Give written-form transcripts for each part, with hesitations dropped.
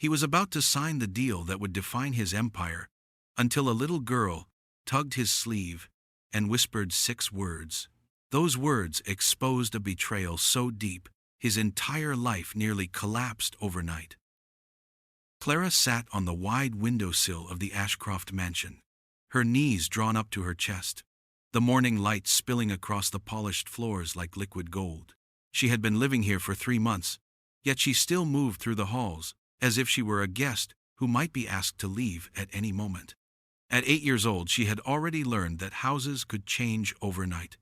He was about to sign the deal that would define his empire, until a little girl tugged his sleeve and whispered 6 words. Those words exposed a betrayal so deep, his entire life nearly collapsed overnight. Clara sat on the wide windowsill of the Ashcroft mansion, her knees drawn up to her chest, the morning light spilling across the polished floors like liquid gold. She had been living here for 3 months, yet she still moved through the halls, as if she were a guest who might be asked to leave at any moment. At 8 years old, she had already learned that houses could change overnight,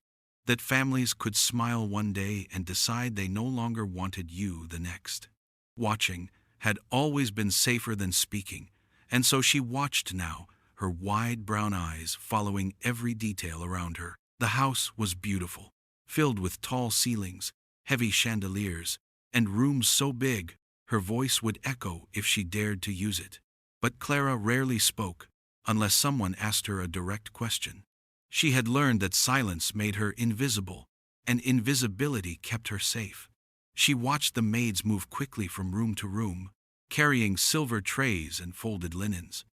that families could smile one day and decide they no longer wanted you the next. Watching had always been safer than speaking, and so she watched now, her wide brown eyes following every detail around her. The house was beautiful, filled with tall ceilings, heavy chandeliers, and rooms so big her voice would echo if she dared to use it. But Clara rarely spoke, unless someone asked her a direct question. She had learned that silence made her invisible, and invisibility kept her safe. She watched the maids move quickly from room to room, carrying silver trays and folded linens.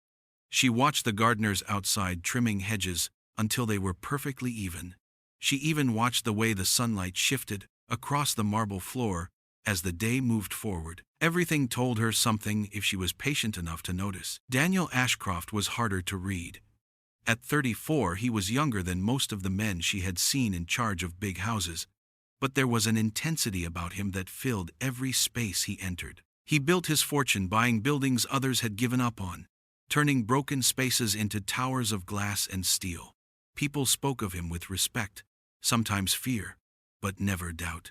She watched the gardeners outside trimming hedges until they were perfectly even. She even watched the way the sunlight shifted across the marble floor as the day moved forward. Everything told her something if she was patient enough to notice. Daniel Ashcroft was harder to read. At 34, he was younger than most of the men she had seen in charge of big houses, but there was an intensity about him that filled every space he entered. He built his fortune buying buildings others had given up on, turning broken spaces into towers of glass and steel. People spoke of him with respect, sometimes fear, but never doubt.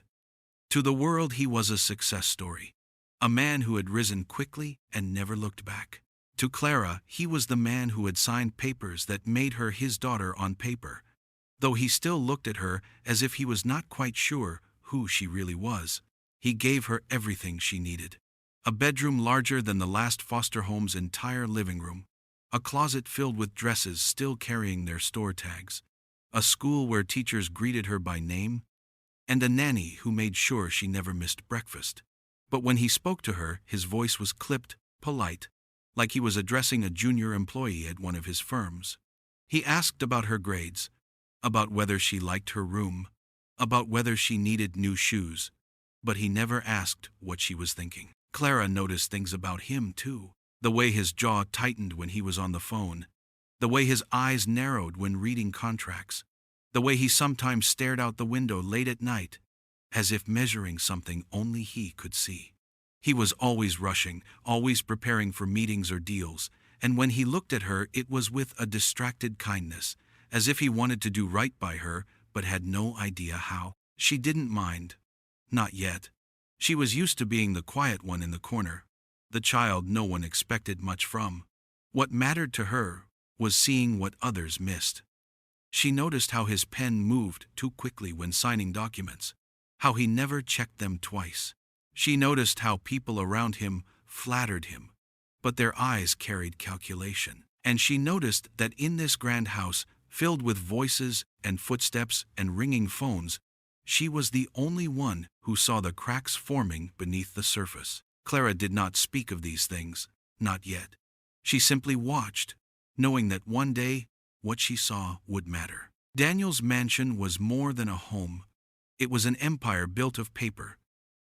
To the world, he was a success story, a man who had risen quickly and never looked back. To Clara, he was the man who had signed papers that made her his daughter on paper, though he still looked at her as if he was not quite sure who she really was. He gave her everything she needed. A bedroom larger than the last foster home's entire living room, a closet filled with dresses still carrying their store tags, a school where teachers greeted her by name, and a nanny who made sure she never missed breakfast. But when he spoke to her, his voice was clipped, polite, like he was addressing a junior employee at one of his firms. He asked about her grades, about whether she liked her room, about whether she needed new shoes, but he never asked what she was thinking. Clara noticed things about him, too. The way his jaw tightened when he was on the phone, the way his eyes narrowed when reading contracts, the way he sometimes stared out the window late at night, as if measuring something only he could see. He was always rushing, always preparing for meetings or deals, and when he looked at her it was with a distracted kindness, as if he wanted to do right by her but had no idea how. She didn't mind. Not yet. She was used to being the quiet one in the corner, the child no one expected much from. What mattered to her was seeing what others missed. She noticed how his pen moved too quickly when signing documents, how he never checked them twice. She noticed how people around him flattered him, but their eyes carried calculation. And she noticed that in this grand house, filled with voices and footsteps and ringing phones, she was the only one who saw the cracks forming beneath the surface. Clara did not speak of these things, not yet. She simply watched, knowing that one day what she saw would matter. Daniel's mansion was more than a home. It was an empire built of paper,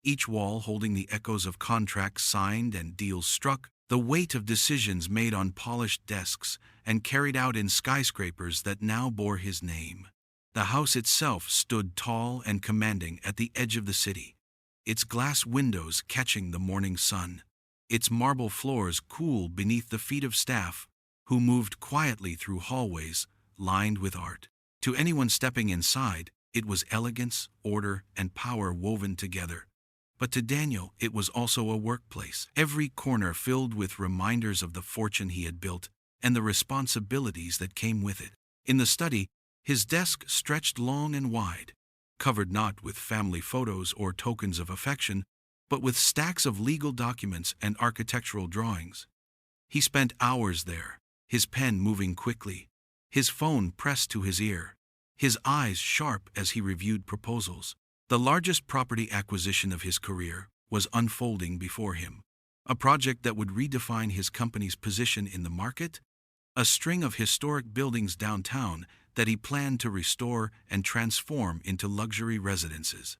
each wall holding the echoes of contracts signed and deals struck, the weight of decisions made on polished desks and carried out in skyscrapers that now bore his name. The house itself stood tall and commanding at the edge of the city, its glass windows catching the morning sun, its marble floors cool beneath the feet of staff who moved quietly through hallways lined with art. To anyone stepping inside, it was elegance, order, and power woven together. But to Daniel, it was also a workplace, every corner filled with reminders of the fortune he had built and the responsibilities that came with it. In the study, his desk stretched long and wide, covered not with family photos or tokens of affection, but with stacks of legal documents and architectural drawings. He spent hours there, his pen moving quickly, his phone pressed to his ear, his eyes sharp as he reviewed proposals. The largest property acquisition of his career was unfolding before him. A project that would redefine his company's position in the market? A string of historic buildings downtown that he planned to restore and transform into luxury residences.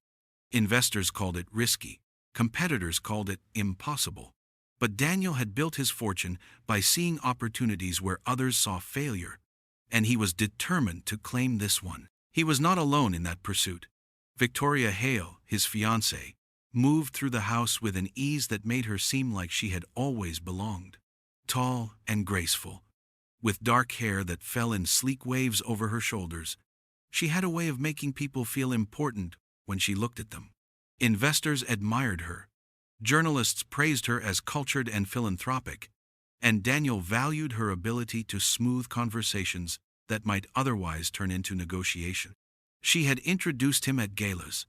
Investors called it risky, competitors called it impossible. But Daniel had built his fortune by seeing opportunities where others saw failure, and he was determined to claim this one. He was not alone in that pursuit. Victoria Hale, his fiancée, moved through the house with an ease that made her seem like she had always belonged. Tall and graceful, with dark hair that fell in sleek waves over her shoulders, she had a way of making people feel important when she looked at them. Investors admired her. Journalists praised her as cultured and philanthropic, and Daniel valued her ability to smooth conversations that might otherwise turn into negotiation. She had introduced him at galas,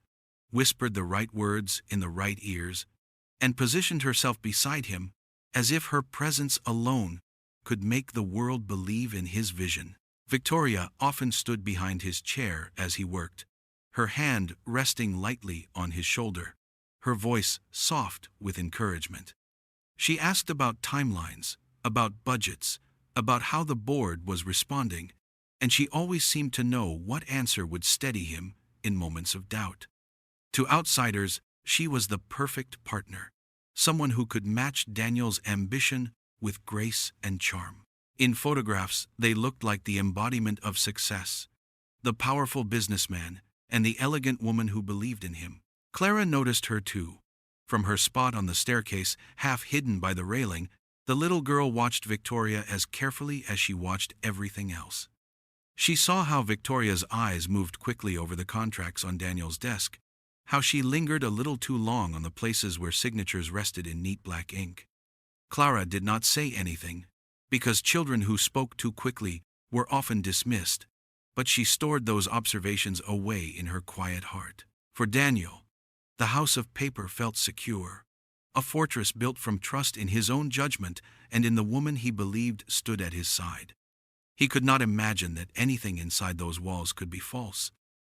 whispered the right words in the right ears, and positioned herself beside him as if her presence alone could make the world believe in his vision. Victoria often stood behind his chair as he worked, her hand resting lightly on his shoulder, her voice soft with encouragement. She asked about timelines, about budgets, about how the board was responding, and she always seemed to know what answer would steady him in moments of doubt. To outsiders, she was the perfect partner, someone who could match Daniel's ambition with grace and charm. In photographs, they looked like the embodiment of success, the powerful businessman and the elegant woman who believed in him. Clara noticed her too. From her spot on the staircase, half hidden by the railing, the little girl watched Victoria as carefully as she watched everything else. She saw how Victoria's eyes moved quickly over the contracts on Daniel's desk, how she lingered a little too long on the places where signatures rested in neat black ink. Clara did not say anything, because children who spoke too quickly were often dismissed, but she stored those observations away in her quiet heart. For Daniel, the house of paper felt secure, a fortress built from trust in his own judgment and in the woman he believed stood at his side. He could not imagine that anything inside those walls could be false.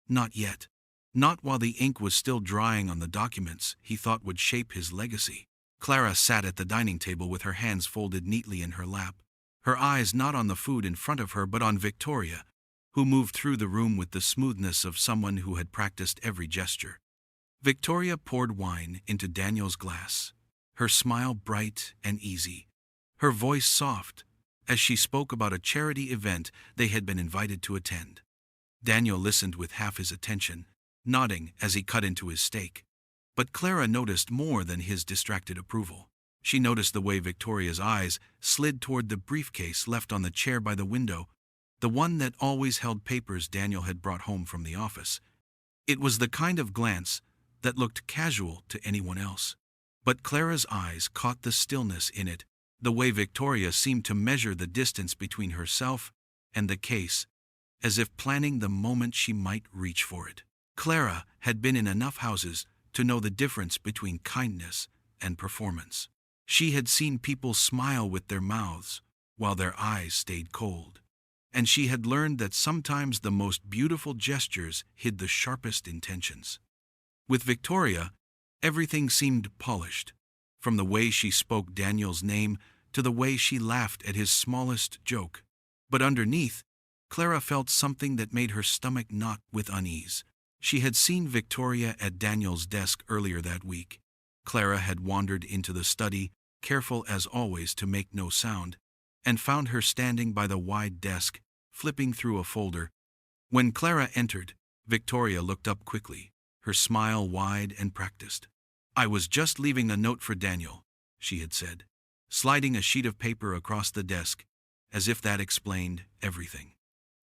Not yet. Not while the ink was still drying on the documents he thought would shape his legacy. Clara sat at the dining table with her hands folded neatly in her lap, her eyes not on the food in front of her but on Victoria, who moved through the room with the smoothness of someone who had practiced every gesture. Victoria poured wine into Daniel's glass, her smile bright and easy, her voice soft, as she spoke about a charity event they had been invited to attend. Daniel listened with half his attention, nodding as he cut into his steak. But Clara noticed more than his distracted approval. She noticed the way Victoria's eyes slid toward the briefcase left on the chair by the window, the one that always held papers Daniel had brought home from the office. It was the kind of glance that looked casual to anyone else. But Clara's eyes caught the stillness in it, the way Victoria seemed to measure the distance between herself and the case, as if planning the moment she might reach for it. Clara had been in enough houses to know the difference between kindness and performance. She had seen people smile with their mouths while their eyes stayed cold. And she had learned that sometimes the most beautiful gestures hid the sharpest intentions. With Victoria, everything seemed polished, from the way she spoke Daniel's name to the way she laughed at his smallest joke. But underneath, Clara felt something that made her stomach knot with unease. She had seen Victoria at Daniel's desk earlier that week. Clara had wandered into the study, careful as always to make no sound, and found her standing by the wide desk, flipping through a folder. When Clara entered, Victoria looked up quickly, her smile wide and practiced. "I was just leaving a note for Daniel," she had said, sliding a sheet of paper across the desk, as if that explained everything.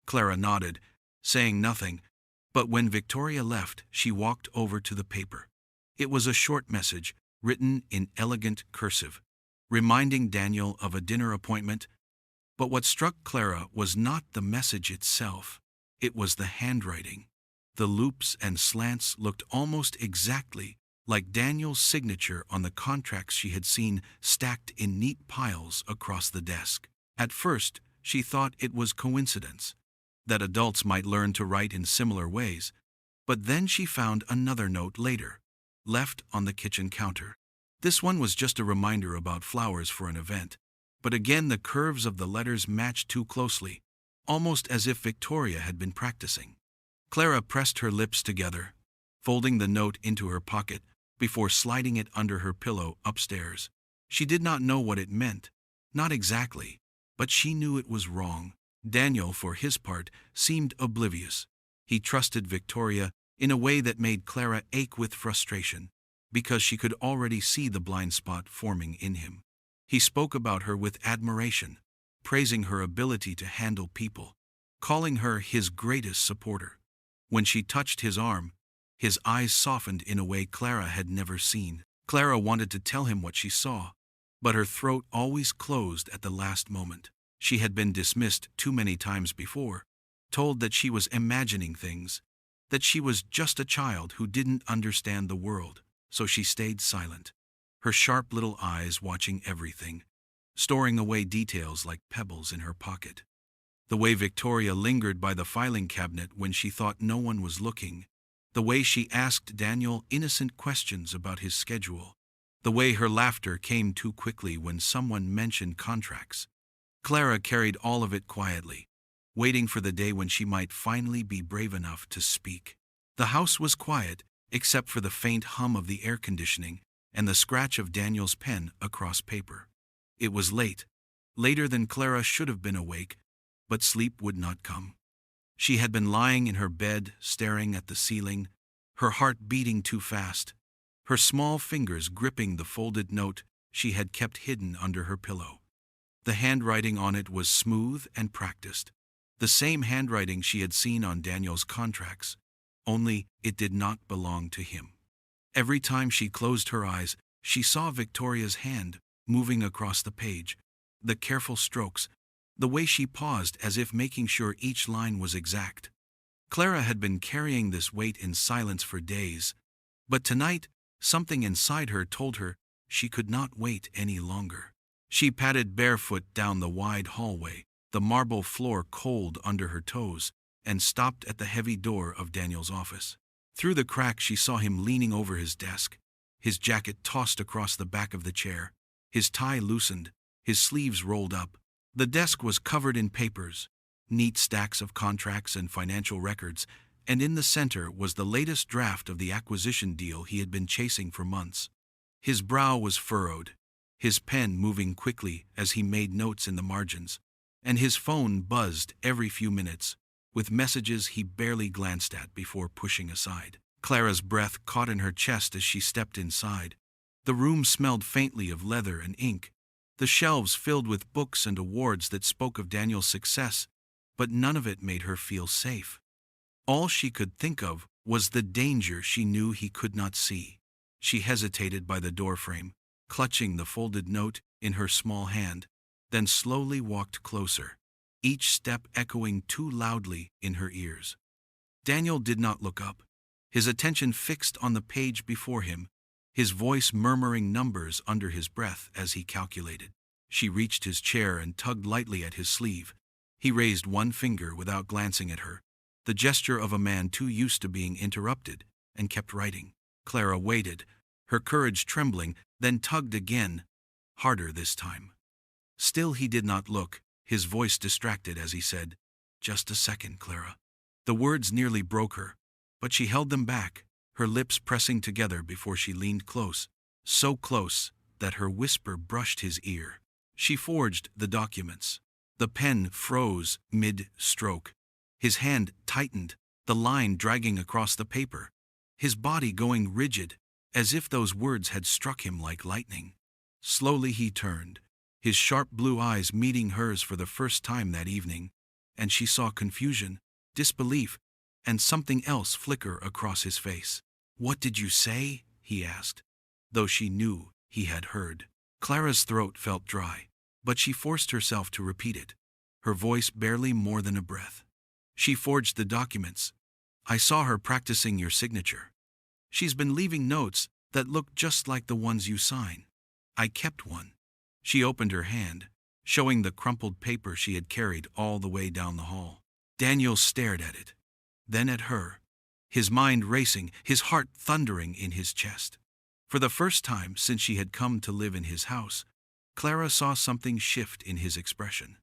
Clara nodded, saying nothing, but when Victoria left, she walked over to the paper. It was a short message, written in elegant cursive, reminding Daniel of a dinner appointment. But what struck Clara was not the message itself, it was the handwriting. The loops and slants looked almost exactly like Daniel's signature on the contracts she had seen stacked in neat piles across the desk. At first, she thought it was coincidence, that adults might learn to write in similar ways, but then she found another note later, left on the kitchen counter. This one was just a reminder about flowers for an event, but again the curves of the letters matched too closely, almost as if Victoria had been practicing. Clara pressed her lips together, folding the note into her pocket before sliding it under her pillow upstairs. She did not know what it meant, not exactly, but she knew it was wrong. Daniel, for his part, seemed oblivious. He trusted Victoria in a way that made Clara ache with frustration, because she could already see the blind spot forming in him. He spoke about her with admiration, praising her ability to handle people, calling her his greatest supporter. When she touched his arm, his eyes softened in a way Clara had never seen. Clara wanted to tell him what she saw, but her throat always closed at the last moment. She had been dismissed too many times before, told that she was imagining things, that she was just a child who didn't understand the world, so she stayed silent, her sharp little eyes watching everything, storing away details like pebbles in her pocket. The way Victoria lingered by the filing cabinet when she thought no one was looking, the way she asked Daniel innocent questions about his schedule, the way her laughter came too quickly when someone mentioned contracts. Clara carried all of it quietly, waiting for the day when she might finally be brave enough to speak. The house was quiet, except for the faint hum of the air conditioning and the scratch of Daniel's pen across paper. It was late, later than Clara should have been awake, but sleep would not come. She had been lying in her bed, staring at the ceiling, her heart beating too fast, her small fingers gripping the folded note she had kept hidden under her pillow. The handwriting on it was smooth and practiced, the same handwriting she had seen on Daniel's contracts, only it did not belong to him. Every time she closed her eyes, she saw Victoria's hand moving across the page, the careful strokes, the way she paused as if making sure each line was exact. Clara had been carrying this weight in silence for days, but tonight, something inside her told her she could not wait any longer. She padded barefoot down the wide hallway, the marble floor cold under her toes, and stopped at the heavy door of Daniel's office. Through the crack she saw him leaning over his desk, his jacket tossed across the back of the chair, his tie loosened, his sleeves rolled up. The desk was covered in papers, neat stacks of contracts and financial records, and in the center was the latest draft of the acquisition deal he had been chasing for months. His brow was furrowed, his pen moving quickly as he made notes in the margins, and his phone buzzed every few minutes, with messages he barely glanced at before pushing aside. Clara's breath caught in her chest as she stepped inside. The room smelled faintly of leather and ink, the shelves filled with books and awards that spoke of Daniel's success, but none of it made her feel safe. All she could think of was the danger she knew he could not see. She hesitated by the doorframe, clutching the folded note in her small hand, then slowly walked closer, each step echoing too loudly in her ears. Daniel did not look up, his attention fixed on the page before him, his voice murmuring numbers under his breath as he calculated. She reached his chair and tugged lightly at his sleeve. He raised one finger without glancing at her, the gesture of a man too used to being interrupted, and kept writing. Clara waited, her courage trembling, then tugged again, harder this time. Still he did not look, his voice distracted as he said, "Just a second, Clara." The words nearly broke her, but she held them back, her lips pressing together before she leaned close, so close that her whisper brushed his ear. She forged the documents. The pen froze mid-stroke. His hand tightened, the line dragging across the paper, his body going rigid, as if those words had struck him like lightning. Slowly he turned, his sharp blue eyes meeting hers for the first time that evening, and she saw confusion, disbelief, and something else flicker across his face. "What did you say?" he asked, though she knew he had heard. Clara's throat felt dry, but she forced herself to repeat it, her voice barely more than a breath. "She forged the documents. I saw her practicing your signature. She's been leaving notes that look just like the ones you sign. I kept one." She opened her hand, showing the crumpled paper she had carried all the way down the hall. Daniel stared at it, then at her, his mind racing, his heart thundering in his chest. For the first time since she had come to live in his house, Clara saw something shift in his expression.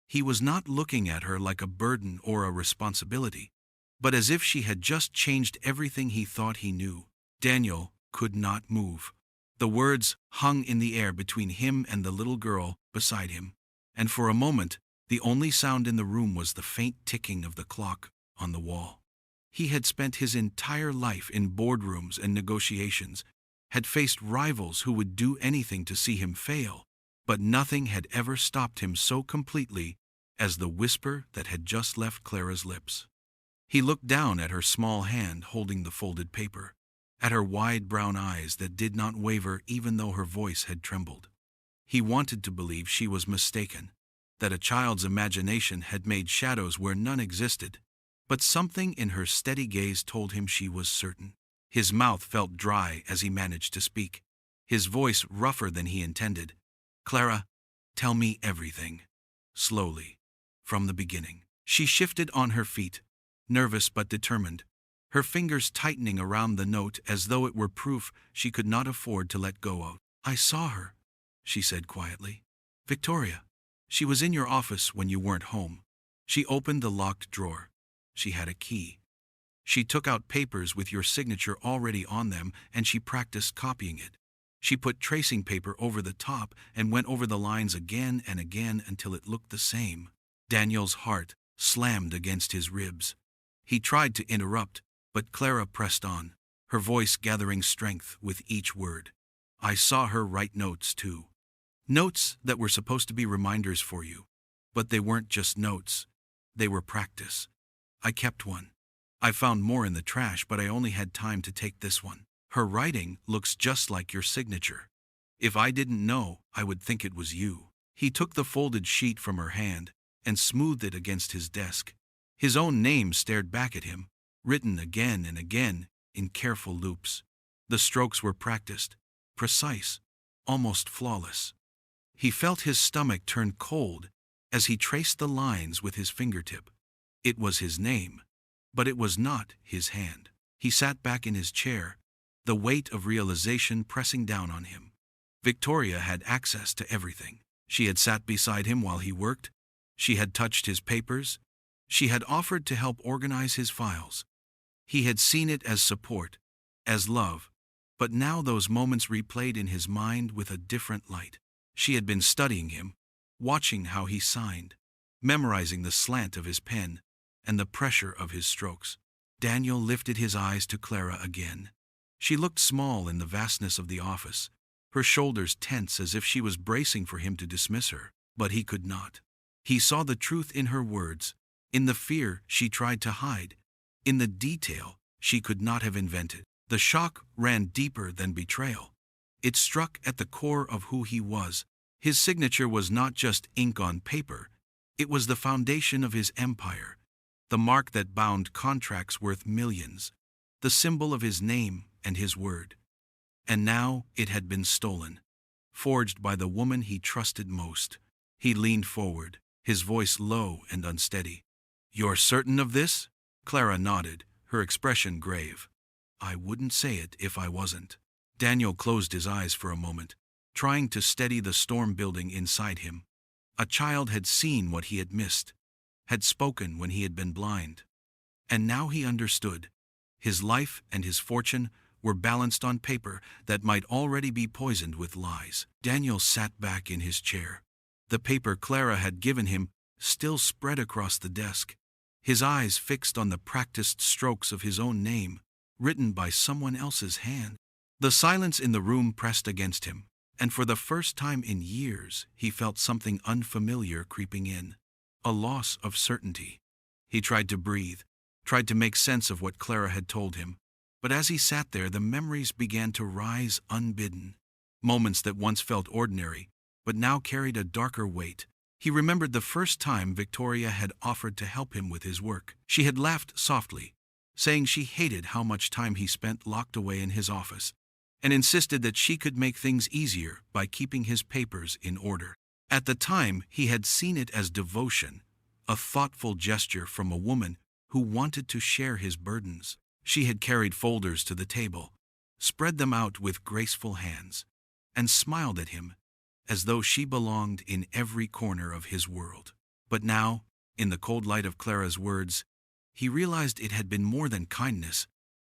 He was not looking at her like a burden or a responsibility, but as if she had just changed everything he thought he knew. Daniel could not move. The words hung in the air between him and the little girl beside him, and for a moment, the only sound in the room was the faint ticking of the clock on the wall. He had spent his entire life in boardrooms and negotiations, had faced rivals who would do anything to see him fail, but nothing had ever stopped him so completely as the whisper that had just left Clara's lips. He looked down at her small hand holding the folded paper, at her wide brown eyes that did not waver even though her voice had trembled. He wanted to believe she was mistaken, that a child's imagination had made shadows where none existed, but something in her steady gaze told him she was certain. His mouth felt dry as he managed to speak, his voice rougher than he intended. "Clara, tell me everything." Slowly, from the beginning. She shifted on her feet, nervous but determined, her fingers tightening around the note as though it were proof she could not afford to let go of. "I saw her," she said quietly. "Victoria. She was in your office when you weren't home." She opened the locked drawer. She had a key. "She took out papers with your signature already on them and she practiced copying it. She put tracing paper over the top and went over the lines again and again until it looked the same." Daniel's heart slammed against his ribs. He tried to interrupt, but Clara pressed on, her voice gathering strength with each word. "I saw her write notes too. Notes that were supposed to be reminders for you. But they weren't just notes. They were practice. I kept one. I found more in the trash, but I only had time to take this one. Her writing looks just like your signature. If I didn't know, I would think it was you." He took the folded sheet from her hand and smoothed it against his desk. His own name stared back at him, written again and again in careful loops. The strokes were practiced, precise, almost flawless. He felt his stomach turn cold as he traced the lines with his fingertip. It was his name, but it was not his hand. He sat back in his chair, the weight of realization pressing down on him. Victoria had access to everything. She had sat beside him while he worked. She had touched his papers. She had offered to help organize his files. He had seen it as support, as love, but now those moments replayed in his mind with a different light. She had been studying him, watching how he signed, memorizing the slant of his pen and the pressure of his strokes. Daniel lifted his eyes to Clara again. She looked small in the vastness of the office, her shoulders tense as if she was bracing for him to dismiss her, but he could not. He saw the truth in her words, in the fear she tried to hide, in the detail she could not have invented. The shock ran deeper than betrayal. It struck at the core of who he was. His signature was not just ink on paper, it was the foundation of his empire, the mark that bound contracts worth millions, the symbol of his name and his word. And now it had been stolen, forged by the woman he trusted most. He leaned forward, his voice low and unsteady. "You're certain of this?" Clara nodded, her expression grave. "I wouldn't say it if I wasn't." Daniel closed his eyes for a moment, trying to steady the storm building inside him. A child had seen what he had missed, had spoken when he had been blind. And now he understood. His life and his fortune were balanced on paper that might already be poisoned with lies. Daniel sat back in his chair. The paper Clara had given him still spread across the desk, his eyes fixed on the practiced strokes of his own name, written by someone else's hand. The silence in the room pressed against him, and for the first time in years he felt something unfamiliar creeping in, a loss of certainty. He tried to breathe, tried to make sense of what Clara had told him, but as he sat there the memories began to rise unbidden, moments that once felt ordinary, but now carried a darker weight. He remembered the first time Victoria had offered to help him with his work. She had laughed softly, saying she hated how much time he spent locked away in his office, and insisted that she could make things easier by keeping his papers in order. At the time, he had seen it as devotion, a thoughtful gesture from a woman who wanted to share his burdens. She had carried folders to the table, spread them out with graceful hands, and smiled at him as though she belonged in every corner of his world. But now, in the cold light of Clara's words, he realized it had been more than kindness,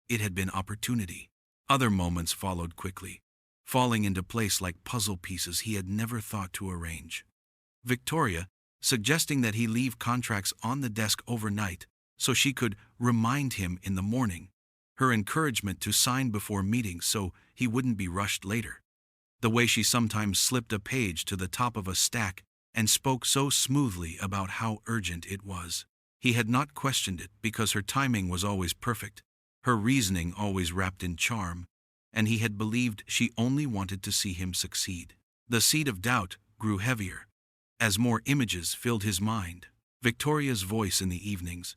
it had been opportunity. Other moments followed quickly, falling into place like puzzle pieces he had never thought to arrange. Victoria, suggesting that he leave contracts on the desk overnight so she could remind him in the morning, her encouragement to sign before meetings so he wouldn't be rushed later. The way she sometimes slipped a page to the top of a stack and spoke so smoothly about how urgent it was. He had not questioned it because her timing was always perfect, her reasoning always wrapped in charm, and he had believed she only wanted to see him succeed. The seed of doubt grew heavier as more images filled his mind. Victoria's voice in the evenings,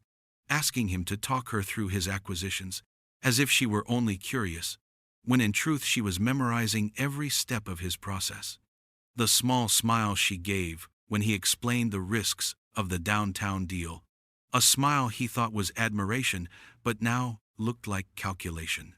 asking him to talk her through his acquisitions, as if she were only curious, when in truth she was memorizing every step of his process. The small smile she gave when he explained the risks of the downtown deal, a smile he thought was admiration, but now looked like calculation.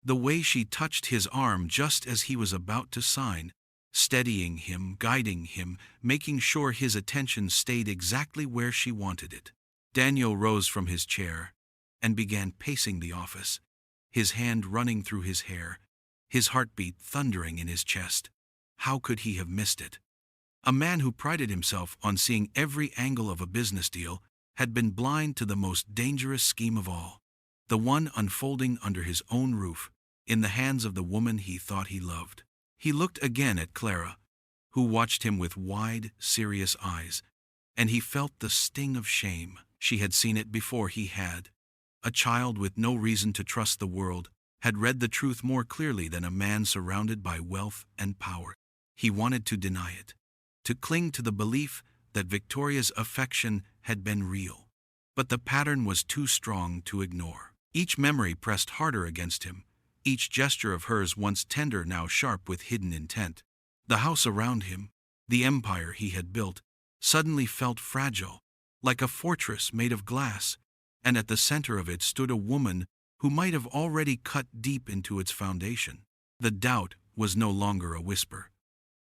The way she touched his arm just as he was about to sign, steadying him, guiding him, making sure his attention stayed exactly where she wanted it. Daniel rose from his chair and began pacing the office, his hand running through his hair, his heartbeat thundering in his chest. How could he have missed it? A man who prided himself on seeing every angle of a business deal had been blind to the most dangerous scheme of all, the one unfolding under his own roof, in the hands of the woman he thought he loved. He looked again at Clara, who watched him with wide, serious eyes, and he felt the sting of shame. She had seen it before he had. A child with no reason to trust the world had read the truth more clearly than a man surrounded by wealth and power. He wanted to deny it, to cling to the belief that Victoria's affection had been real. But the pattern was too strong to ignore. Each memory pressed harder against him, each gesture of hers once tender now sharp with hidden intent. The house around him, the empire he had built, suddenly felt fragile, like a fortress made of glass, and at the center of it stood a woman who might have already cut deep into its foundation. The doubt was no longer a whisper.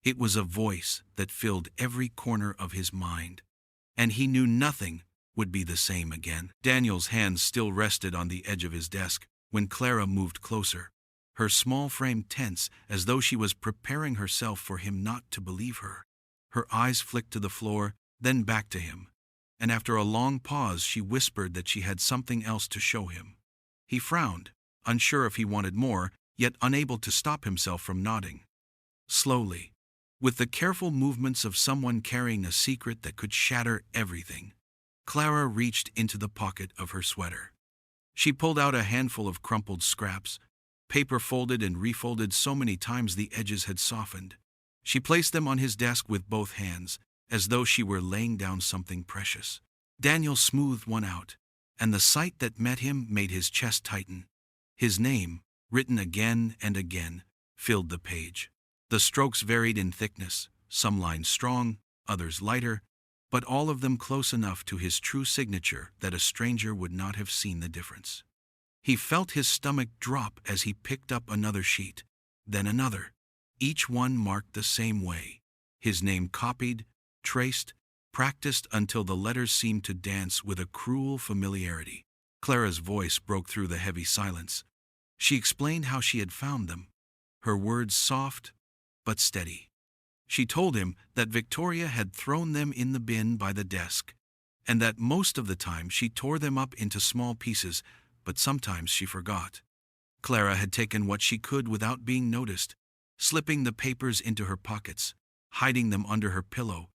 It was a voice that filled every corner of his mind, and he knew nothing would be the same again. Daniel's hands still rested on the edge of his desk when Clara moved closer, her small frame tense as though she was preparing herself for him not to believe her. Her eyes flicked to the floor, then back to him, and after a long pause she whispered that she had something else to show him. He frowned, unsure if he wanted more, yet unable to stop himself from nodding. Slowly, with the careful movements of someone carrying a secret that could shatter everything, Clara reached into the pocket of her sweater. She pulled out a handful of crumpled scraps, paper folded and refolded so many times the edges had softened. She placed them on his desk with both hands, as though she were laying down something precious. Daniel smoothed one out, and the sight that met him made his chest tighten. His name, written again and again, filled the page. The strokes varied in thickness, some lines strong, others lighter, but all of them close enough to his true signature that a stranger would not have seen the difference. He felt his stomach drop as he picked up another sheet, then another, each one marked the same way, his name copied, traced, practiced until the letters seemed to dance with a cruel familiarity. Clara's voice broke through the heavy silence. She explained how she had found them, her words soft but steady. She told him that Victoria had thrown them in the bin by the desk, and that most of the time she tore them up into small pieces, but sometimes she forgot. Clara had taken what she could without being noticed, slipping the papers into her pockets, hiding them under her pillow,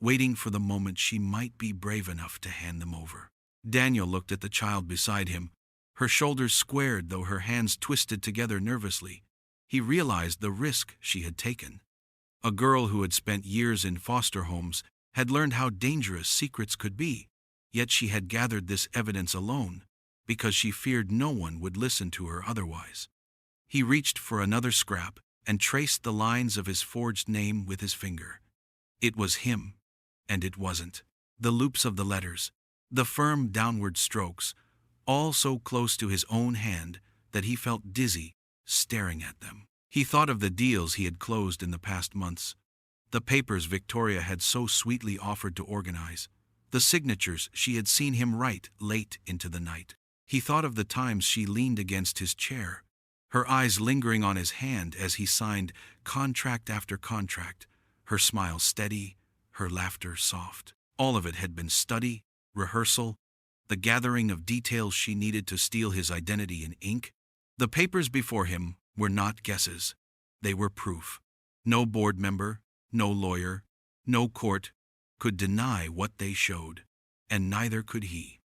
waiting for the moment she might be brave enough to hand them over. Daniel looked at the child beside him, her shoulders squared though her hands twisted together nervously. He realized the risk she had taken. A girl who had spent years in foster homes had learned how dangerous secrets could be, yet she had gathered this evidence alone, because she feared no one would listen to her otherwise. He reached for another scrap and traced the lines of his forged name with his finger. It was him, and it wasn't. The loops of the letters, the firm downward strokes, all so close to his own hand that he felt dizzy, staring at them. He thought of the deals he had closed in the past months, the papers Victoria had so sweetly offered to organize, the signatures she had seen him write late into the night. He thought of the times she leaned against his chair, her eyes lingering on his hand as he signed contract after contract, her smile steady, her laughter soft. All of it had been study, rehearsal, the gathering of details she needed to steal his identity in ink. The papers before him were not guesses. They were proof. No board member, no lawyer, no court could deny what they showed, and neither could he.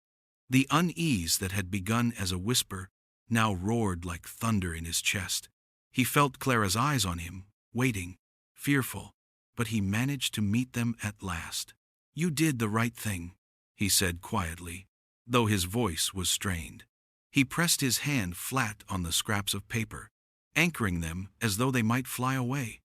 The unease that had begun as a whisper now roared like thunder in his chest. He felt Clara's eyes on him, waiting, fearful, but he managed to meet them at last. "You did the right thing," he said quietly, though his voice was strained. He pressed his hand flat on the scraps of paper, anchoring them as though they might fly away.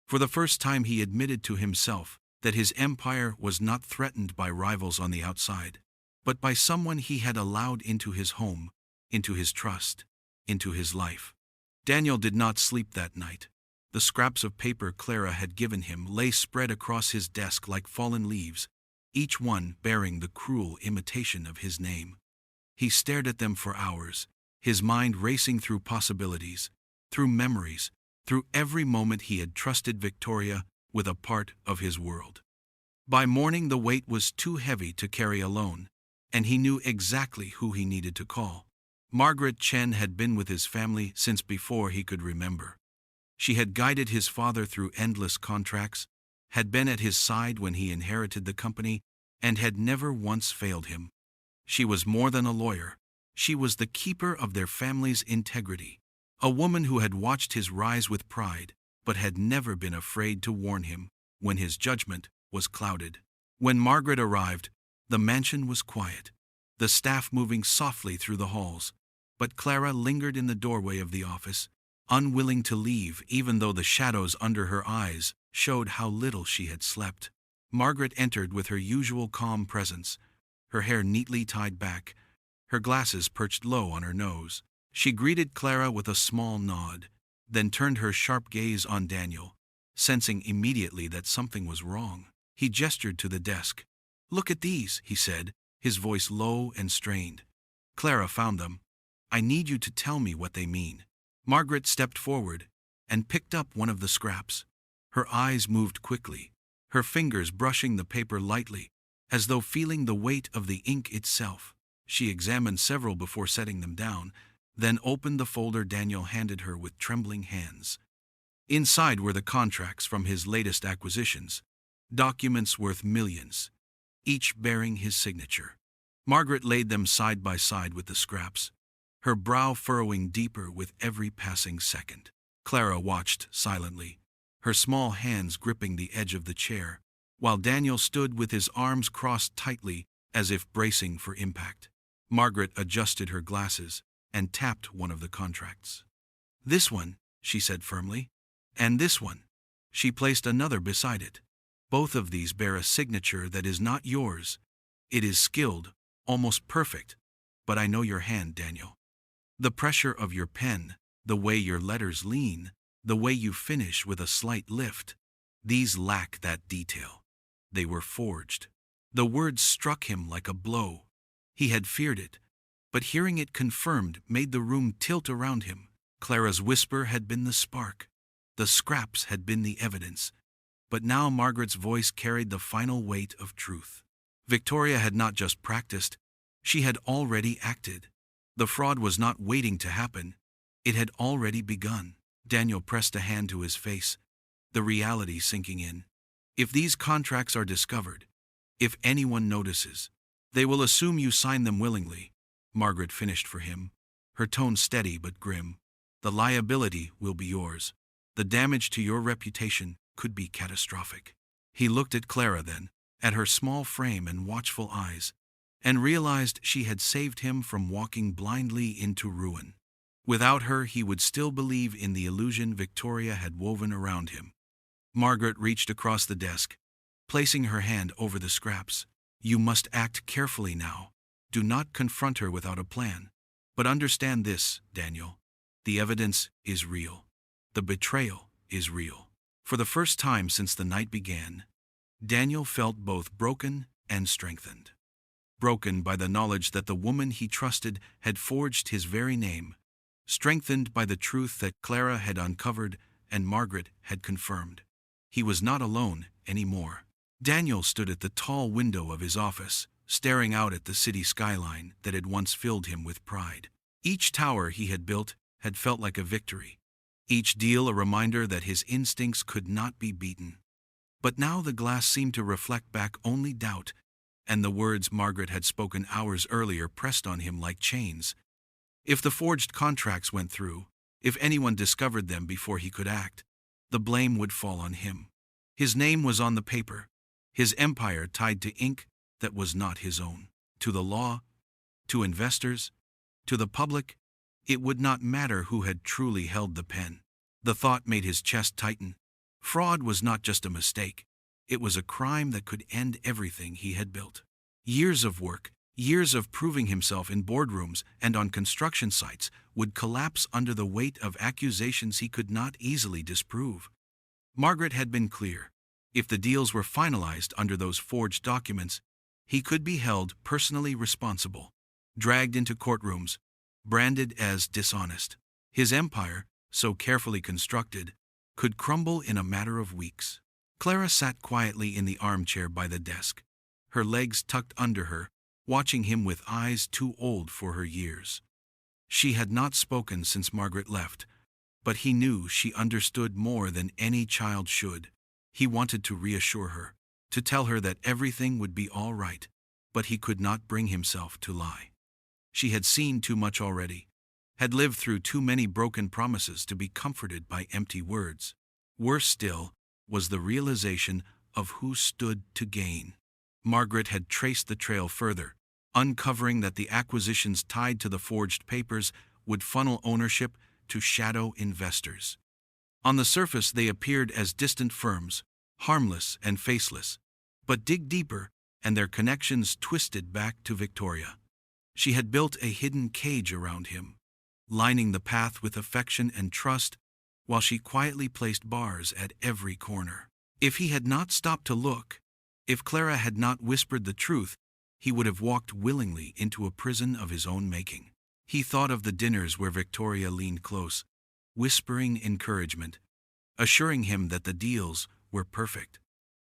For the first time he admitted to himself that his empire was not threatened by rivals on the outside, but by someone he had allowed into his home, into his trust, into his life. Daniel did not sleep that night. The scraps of paper Clara had given him lay spread across his desk like fallen leaves, each one bearing the cruel imitation of his name. He stared at them for hours, his mind racing through possibilities, through memories, through every moment he had trusted Victoria with a part of his world. By morning the weight was too heavy to carry alone, and he knew exactly who he needed to call. Margaret Chen had been with his family since before he could remember. She had guided his father through endless contracts, had been at his side when he inherited the company, and had never once failed him. She was more than a lawyer. She was the keeper of their family's integrity, a woman who had watched his rise with pride, but had never been afraid to warn him when his judgment was clouded. When Margaret arrived, the mansion was quiet, the staff moving softly through the halls, but Clara lingered in the doorway of the office, unwilling to leave even though the shadows under her eyes showed how little she had slept. Margaret entered with her usual calm presence, her hair neatly tied back, her glasses perched low on her nose. She greeted Clara with a small nod, then turned her sharp gaze on Daniel, sensing immediately that something was wrong. He gestured to the desk. "Look at these," he said, his voice low and strained. Clara found them. "I need you to tell me what they mean." Margaret stepped forward and picked up one of the scraps. Her eyes moved quickly, her fingers brushing the paper lightly, as though feeling the weight of the ink itself. She examined several before setting them down, then opened the folder Daniel handed her with trembling hands. Inside were the contracts from his latest acquisitions, documents worth millions, each bearing his signature. Margaret laid them side by side with the scraps, her brow furrowing deeper with every passing second. Clara watched silently, her small hands gripping the edge of the chair, while Daniel stood with his arms crossed tightly as if bracing for impact. Margaret adjusted her glasses and tapped one of the contracts. "This one," she said firmly, "and this one." She placed another beside it. "Both of these bear a signature that is not yours. It is skilled, almost perfect, but I know your hand, Daniel. The pressure of your pen, the way your letters lean, the way you finish with a slight lift, these lack that detail. They were forged." The words struck him like a blow. He had feared it, but hearing it confirmed made the room tilt around him. Clara's whisper had been the spark. The scraps had been the evidence. But now Margaret's voice carried the final weight of truth. Victoria had not just practiced, she had already acted. The fraud was not waiting to happen, it had already begun. Daniel pressed a hand to his face, the reality sinking in. If these contracts are discovered, if anyone notices, they will assume you signed them willingly. Margaret finished for him, her tone steady but grim. The liability will be yours. The damage to your reputation could be catastrophic. He looked at Clara then, at her small frame and watchful eyes, and realized she had saved him from walking blindly into ruin. Without her, he would still believe in the illusion Victoria had woven around him. Margaret reached across the desk, placing her hand over the scraps. "You must act carefully now. Do not confront her without a plan. But understand this, Daniel. The evidence is real. The betrayal is real. For the first time since the night began, Daniel felt both broken and strengthened. Broken by the knowledge that the woman he trusted had forged his very name, strengthened by the truth that Clara had uncovered and Margaret had confirmed. He was not alone anymore. Daniel stood at the tall window of his office, staring out at the city skyline that had once filled him with pride. Each tower he had built had felt like a victory, each deal a reminder that his instincts could not be beaten. But now the glass seemed to reflect back only doubt, and the words Margaret had spoken hours earlier pressed on him like chains. If the forged contracts went through, if anyone discovered them before he could act, the blame would fall on him. His name was on the paper, his empire tied to ink that was not his own. To the law, to investors, to the public, it would not matter who had truly held the pen. The thought made his chest tighten. Fraud was not just a mistake. It was a crime that could end everything he had built. Years of work, years of proving himself in boardrooms and on construction sites would collapse under the weight of accusations he could not easily disprove. Margaret had been clear. If the deals were finalized under those forged documents, he could be held personally responsible, dragged into courtrooms, branded as dishonest. His empire, so carefully constructed, could crumble in a matter of weeks. Clara sat quietly in the armchair by the desk, her legs tucked under her, watching him with eyes too old for her years. She had not spoken since Margaret left, but he knew she understood more than any child should. He wanted to reassure her, to tell her that everything would be all right, but he could not bring himself to lie. She had seen too much already, had lived through too many broken promises to be comforted by empty words. Worse still was the realization of who stood to gain. Margaret had traced the trail further, uncovering that the acquisitions tied to the forged papers would funnel ownership to shadow investors. On the surface they appeared as distant firms, harmless and faceless, but dig deeper and their connections twisted back to Victoria. She had built a hidden cage around him, lining the path with affection and trust, while she quietly placed bars at every corner. If he had not stopped to look, if Clara had not whispered the truth, he would have walked willingly into a prison of his own making. He thought of the dinners where Victoria leaned close, whispering encouragement, assuring him that the deals were perfect.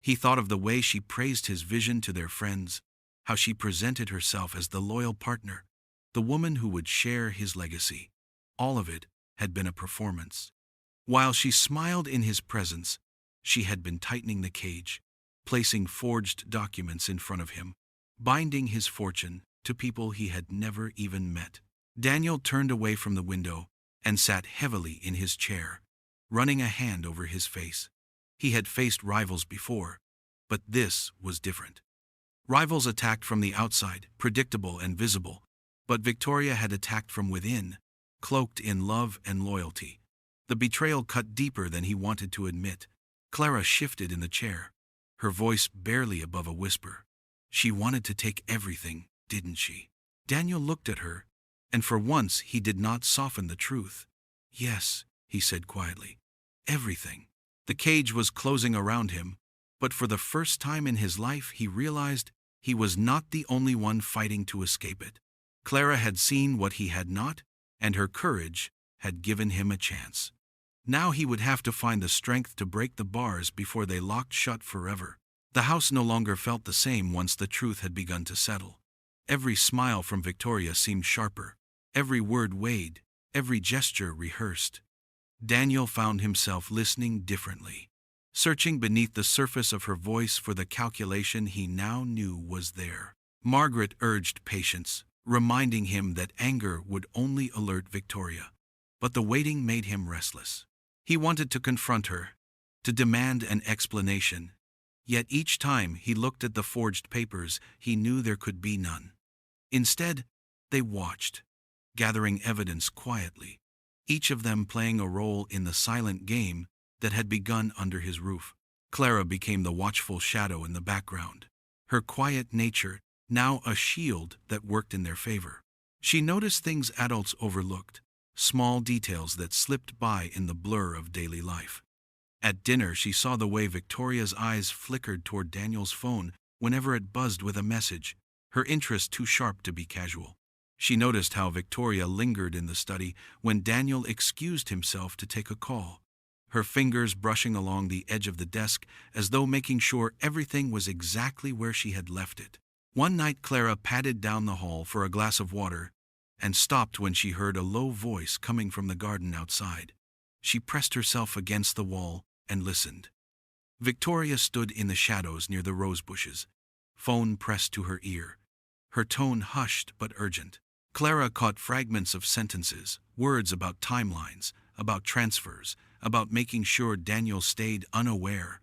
He thought of the way she praised his vision to their friends, how she presented herself as the loyal partner, the woman who would share his legacy. All of it had been a performance. While she smiled in his presence, she had been tightening the cage, placing forged documents in front of him, binding his fortune to people he had never even met. Daniel turned away from the window and sat heavily in his chair, running a hand over his face. He had faced rivals before, but this was different. Rivals attacked from the outside, predictable and visible, but Victoria had attacked from within, cloaked in love and loyalty. The betrayal cut deeper than he wanted to admit. Clara shifted in the chair, her voice barely above a whisper. She wanted to take everything, didn't she? Daniel looked at her, and for once he did not soften the truth. Yes, he said quietly. Everything. The cage was closing around him, but for the first time in his life he realized he was not the only one fighting to escape it. Clara had seen what he had not, and her courage had given him a chance. Now he would have to find the strength to break the bars before they locked shut forever. The house no longer felt the same once the truth had begun to settle. Every smile from Victoria seemed sharper, every word weighed, every gesture rehearsed. Daniel found himself listening differently, searching beneath the surface of her voice for the calculation he now knew was there. Margaret urged patience, reminding him that anger would only alert Victoria. But the waiting made him restless. He wanted to confront her, to demand an explanation. Yet each time he looked at the forged papers, he knew there could be none. Instead, they watched, gathering evidence quietly, each of them playing a role in the silent game that had begun under his roof. Clara became the watchful shadow in the background, her quiet nature now a shield that worked in their favor. She noticed things adults overlooked, small details that slipped by in the blur of daily life. At dinner, she saw the way Victoria's eyes flickered toward Daniel's phone whenever it buzzed with a message, her interest too sharp to be casual. She noticed how Victoria lingered in the study when Daniel excused himself to take a call, her fingers brushing along the edge of the desk as though making sure everything was exactly where she had left it. One night, Clara padded down the hall for a glass of water and stopped when she heard a low voice coming from the garden outside. She pressed herself against the wall and listened. Victoria stood in the shadows near the rose bushes, phone pressed to her ear, her tone hushed but urgent. Clara caught fragments of sentences, words about timelines, about transfers, about making sure Daniel stayed unaware.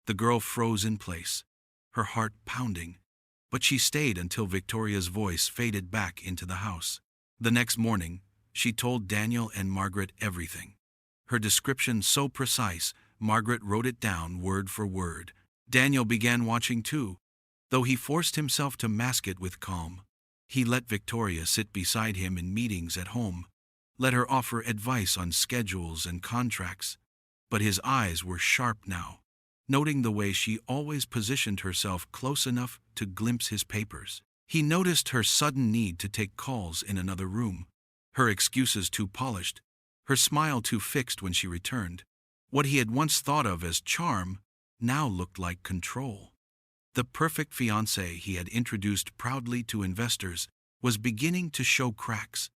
The girl froze in place, her heart pounding, but she stayed until Victoria's voice faded back into the house. The next morning, she told Daniel and Margaret everything. Her description so precise, Margaret wrote it down word for word. Daniel began watching too, though he forced himself to mask it with calm. He let Victoria sit beside him in meetings at home, let her offer advice on schedules and contracts, but his eyes were sharp now, noting the way she always positioned herself close enough to glimpse his papers. He noticed her sudden need to take calls in another room, her excuses too polished, her smile too fixed when she returned. What he had once thought of as charm now looked like control. The perfect fiancé he had introduced proudly to investors was beginning to show cracks,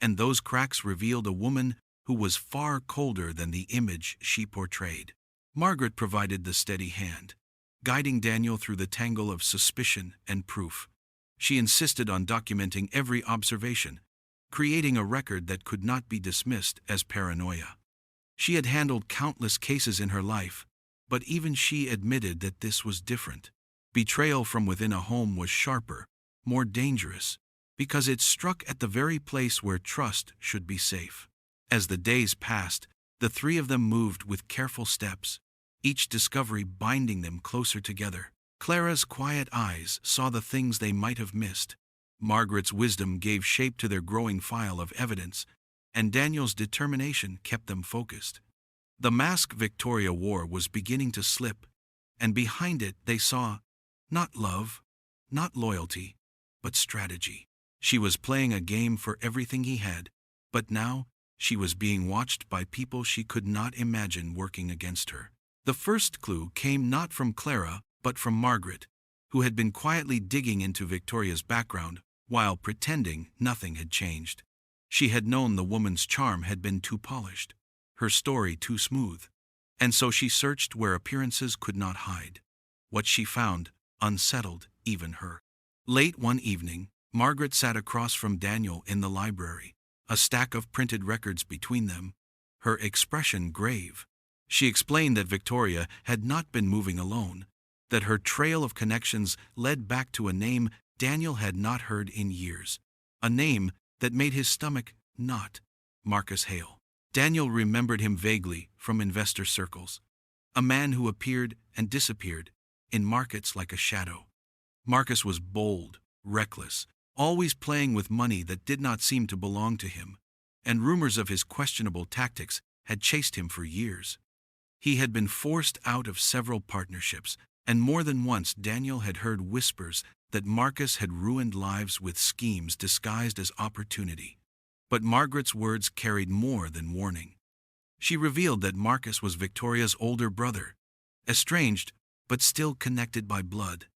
and those cracks revealed a woman who was far colder than the image she portrayed. Margaret provided the steady hand, guiding Daniel through the tangle of suspicion and proof. She insisted on documenting every observation, creating a record that could not be dismissed as paranoia. She had handled countless cases in her life, but even she admitted that this was different. Betrayal from within a home was sharper, more dangerous, because it struck at the very place where trust should be safe. As the days passed, the three of them moved with careful steps, each discovery binding them closer together. Clara's quiet eyes saw the things they might have missed. Margaret's wisdom gave shape to their growing file of evidence, and Daniel's determination kept them focused. The mask Victoria wore was beginning to slip, and behind it they saw not love, not loyalty, but strategy. She was playing a game for everything he had, but now she was being watched by people she could not imagine working against her. The first clue came not from Clara, but from Margaret, who had been quietly digging into Victoria's background while pretending nothing had changed. She had known the woman's charm had been too polished, her story too smooth, and so she searched where appearances could not hide. What she found unsettled even her. Late one evening, Margaret sat across from Daniel in the library, a stack of printed records between them, her expression grave. She explained that Victoria had not been moving alone, that her trail of connections led back to a name Daniel had not heard in years, a name that made his stomach knot: Marcus Hale. Daniel remembered him vaguely from investor circles, a man who appeared and disappeared in markets like a shadow. Marcus was bold, reckless, always playing with money that did not seem to belong to him, and rumors of his questionable tactics had chased him for years. He had been forced out of several partnerships, and more than once Daniel had heard whispers that Marcus had ruined lives with schemes disguised as opportunity. But Margaret's words carried more than warning. She revealed that Marcus was Victoria's older brother, estranged but still connected by blood,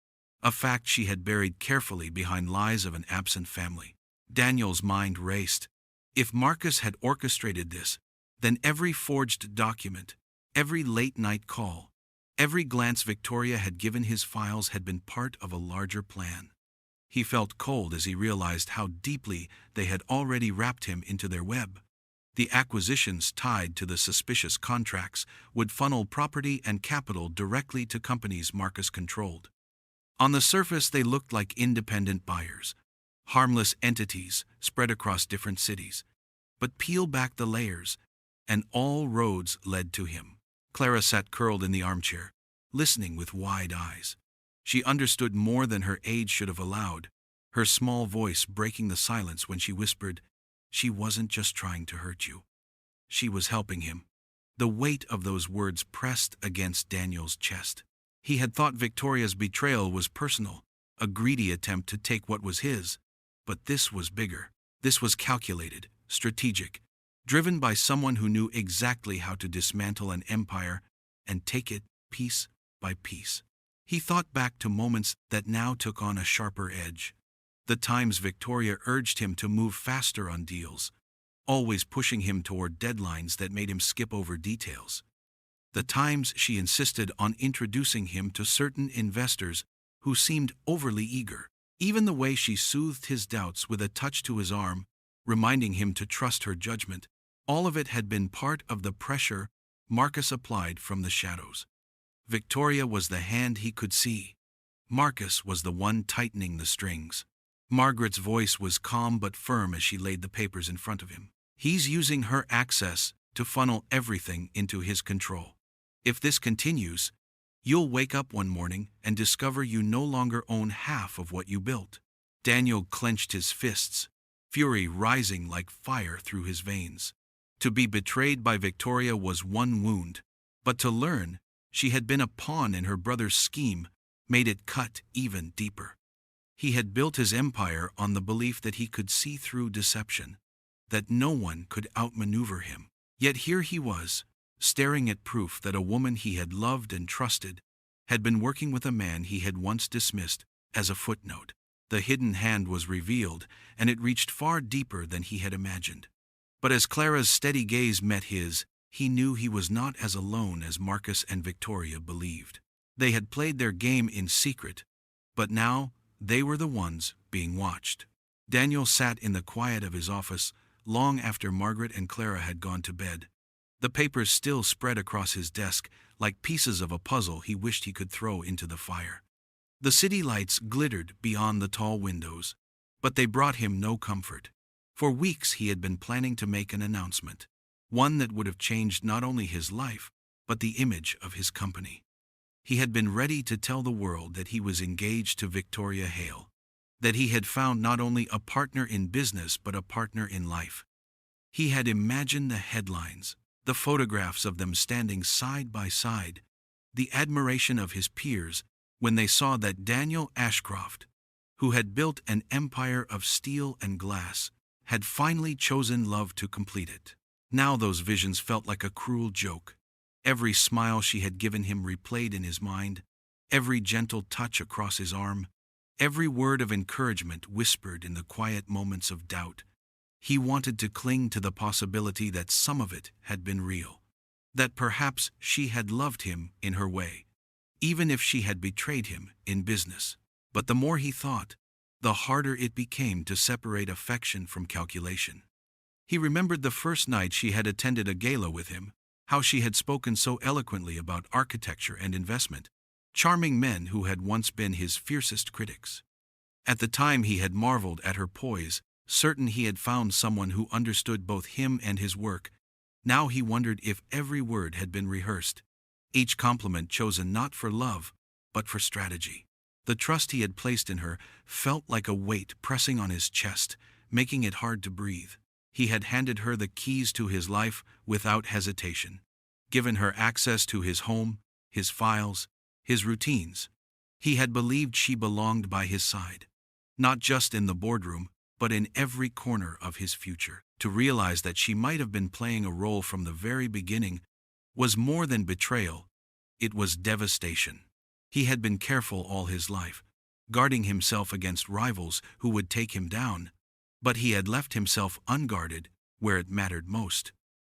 a fact she had buried carefully behind lies of an absent family. Daniel's mind raced. If Marcus had orchestrated this, then every forged document, every late-night call, every glance Victoria had given his files had been part of a larger plan. He felt cold as he realized how deeply they had already wrapped him into their web. The acquisitions tied to the suspicious contracts would funnel property and capital directly to companies Marcus controlled. On the surface, they looked like independent buyers, harmless entities spread across different cities. But peel back the layers, and all roads led to him. Clara sat curled in the armchair, listening with wide eyes. She understood more than her age should have allowed, her small voice breaking the silence when she whispered, She wasn't just trying to hurt you. She was helping him. The weight of those words pressed against Daniel's chest. He had thought Victoria's betrayal was personal, a greedy attempt to take what was his. But this was bigger. This was calculated, strategic, driven by someone who knew exactly how to dismantle an empire and take it piece by piece. He thought back to moments that now took on a sharper edge. The times Victoria urged him to move faster on deals, always pushing him toward deadlines that made him skip over details. The times she insisted on introducing him to certain investors who seemed overly eager. Even the way she soothed his doubts with a touch to his arm, reminding him to trust her judgment, all of it had been part of the pressure Marcus applied from the shadows. Victoria was the hand he could see. Marcus was the one tightening the strings. Margaret's voice was calm but firm as she laid the papers in front of him. He's using her access to funnel everything into his control. If this continues, you'll wake up one morning and discover you no longer own half of what you built. Daniel clenched his fists, fury rising like fire through his veins. To be betrayed by Victoria was one wound, but to learn she had been a pawn in her brother's scheme made it cut even deeper. He had built his empire on the belief that he could see through deception, that no one could outmaneuver him. Yet here he was, staring at proof that a woman he had loved and trusted had been working with a man he had once dismissed as a footnote. The hidden hand was revealed, and it reached far deeper than he had imagined. But as Clara's steady gaze met his, he knew he was not as alone as Marcus and Victoria believed. They had played their game in secret, but now they were the ones being watched. Daniel sat in the quiet of his office long after Margaret and Clara had gone to bed. The papers still spread across his desk like pieces of a puzzle he wished he could throw into the fire. The city lights glittered beyond the tall windows, but they brought him no comfort. For weeks he had been planning to make an announcement, one that would have changed not only his life, but the image of his company. He had been ready to tell the world that he was engaged to Victoria Hale, that he had found not only a partner in business but a partner in life. He had imagined the headlines, the photographs of them standing side by side, the admiration of his peers when they saw that Daniel Ashcroft, who had built an empire of steel and glass, had finally chosen love to complete it. Now those visions felt like a cruel joke. Every smile she had given him replayed in his mind, every gentle touch across his arm, every word of encouragement whispered in the quiet moments of doubt. He wanted to cling to the possibility that some of it had been real, that perhaps she had loved him in her way, even if she had betrayed him in business. But the more he thought, the harder it became to separate affection from calculation. He remembered the first night she had attended a gala with him, how she had spoken so eloquently about architecture and investment, charming men who had once been his fiercest critics. At the time he had marveled at her poise, certain he had found someone who understood both him and his work. Now he wondered if every word had been rehearsed, each compliment chosen not for love, but for strategy. The trust he had placed in her felt like a weight pressing on his chest, making it hard to breathe. He had handed her the keys to his life without hesitation, given her access to his home, his files, his routines. He had believed she belonged by his side, not just in the boardroom, but in every corner of his future. To realize that she might have been playing a role from the very beginning was more than betrayal, it was devastation. He had been careful all his life, guarding himself against rivals who would take him down, but he had left himself unguarded where it mattered most,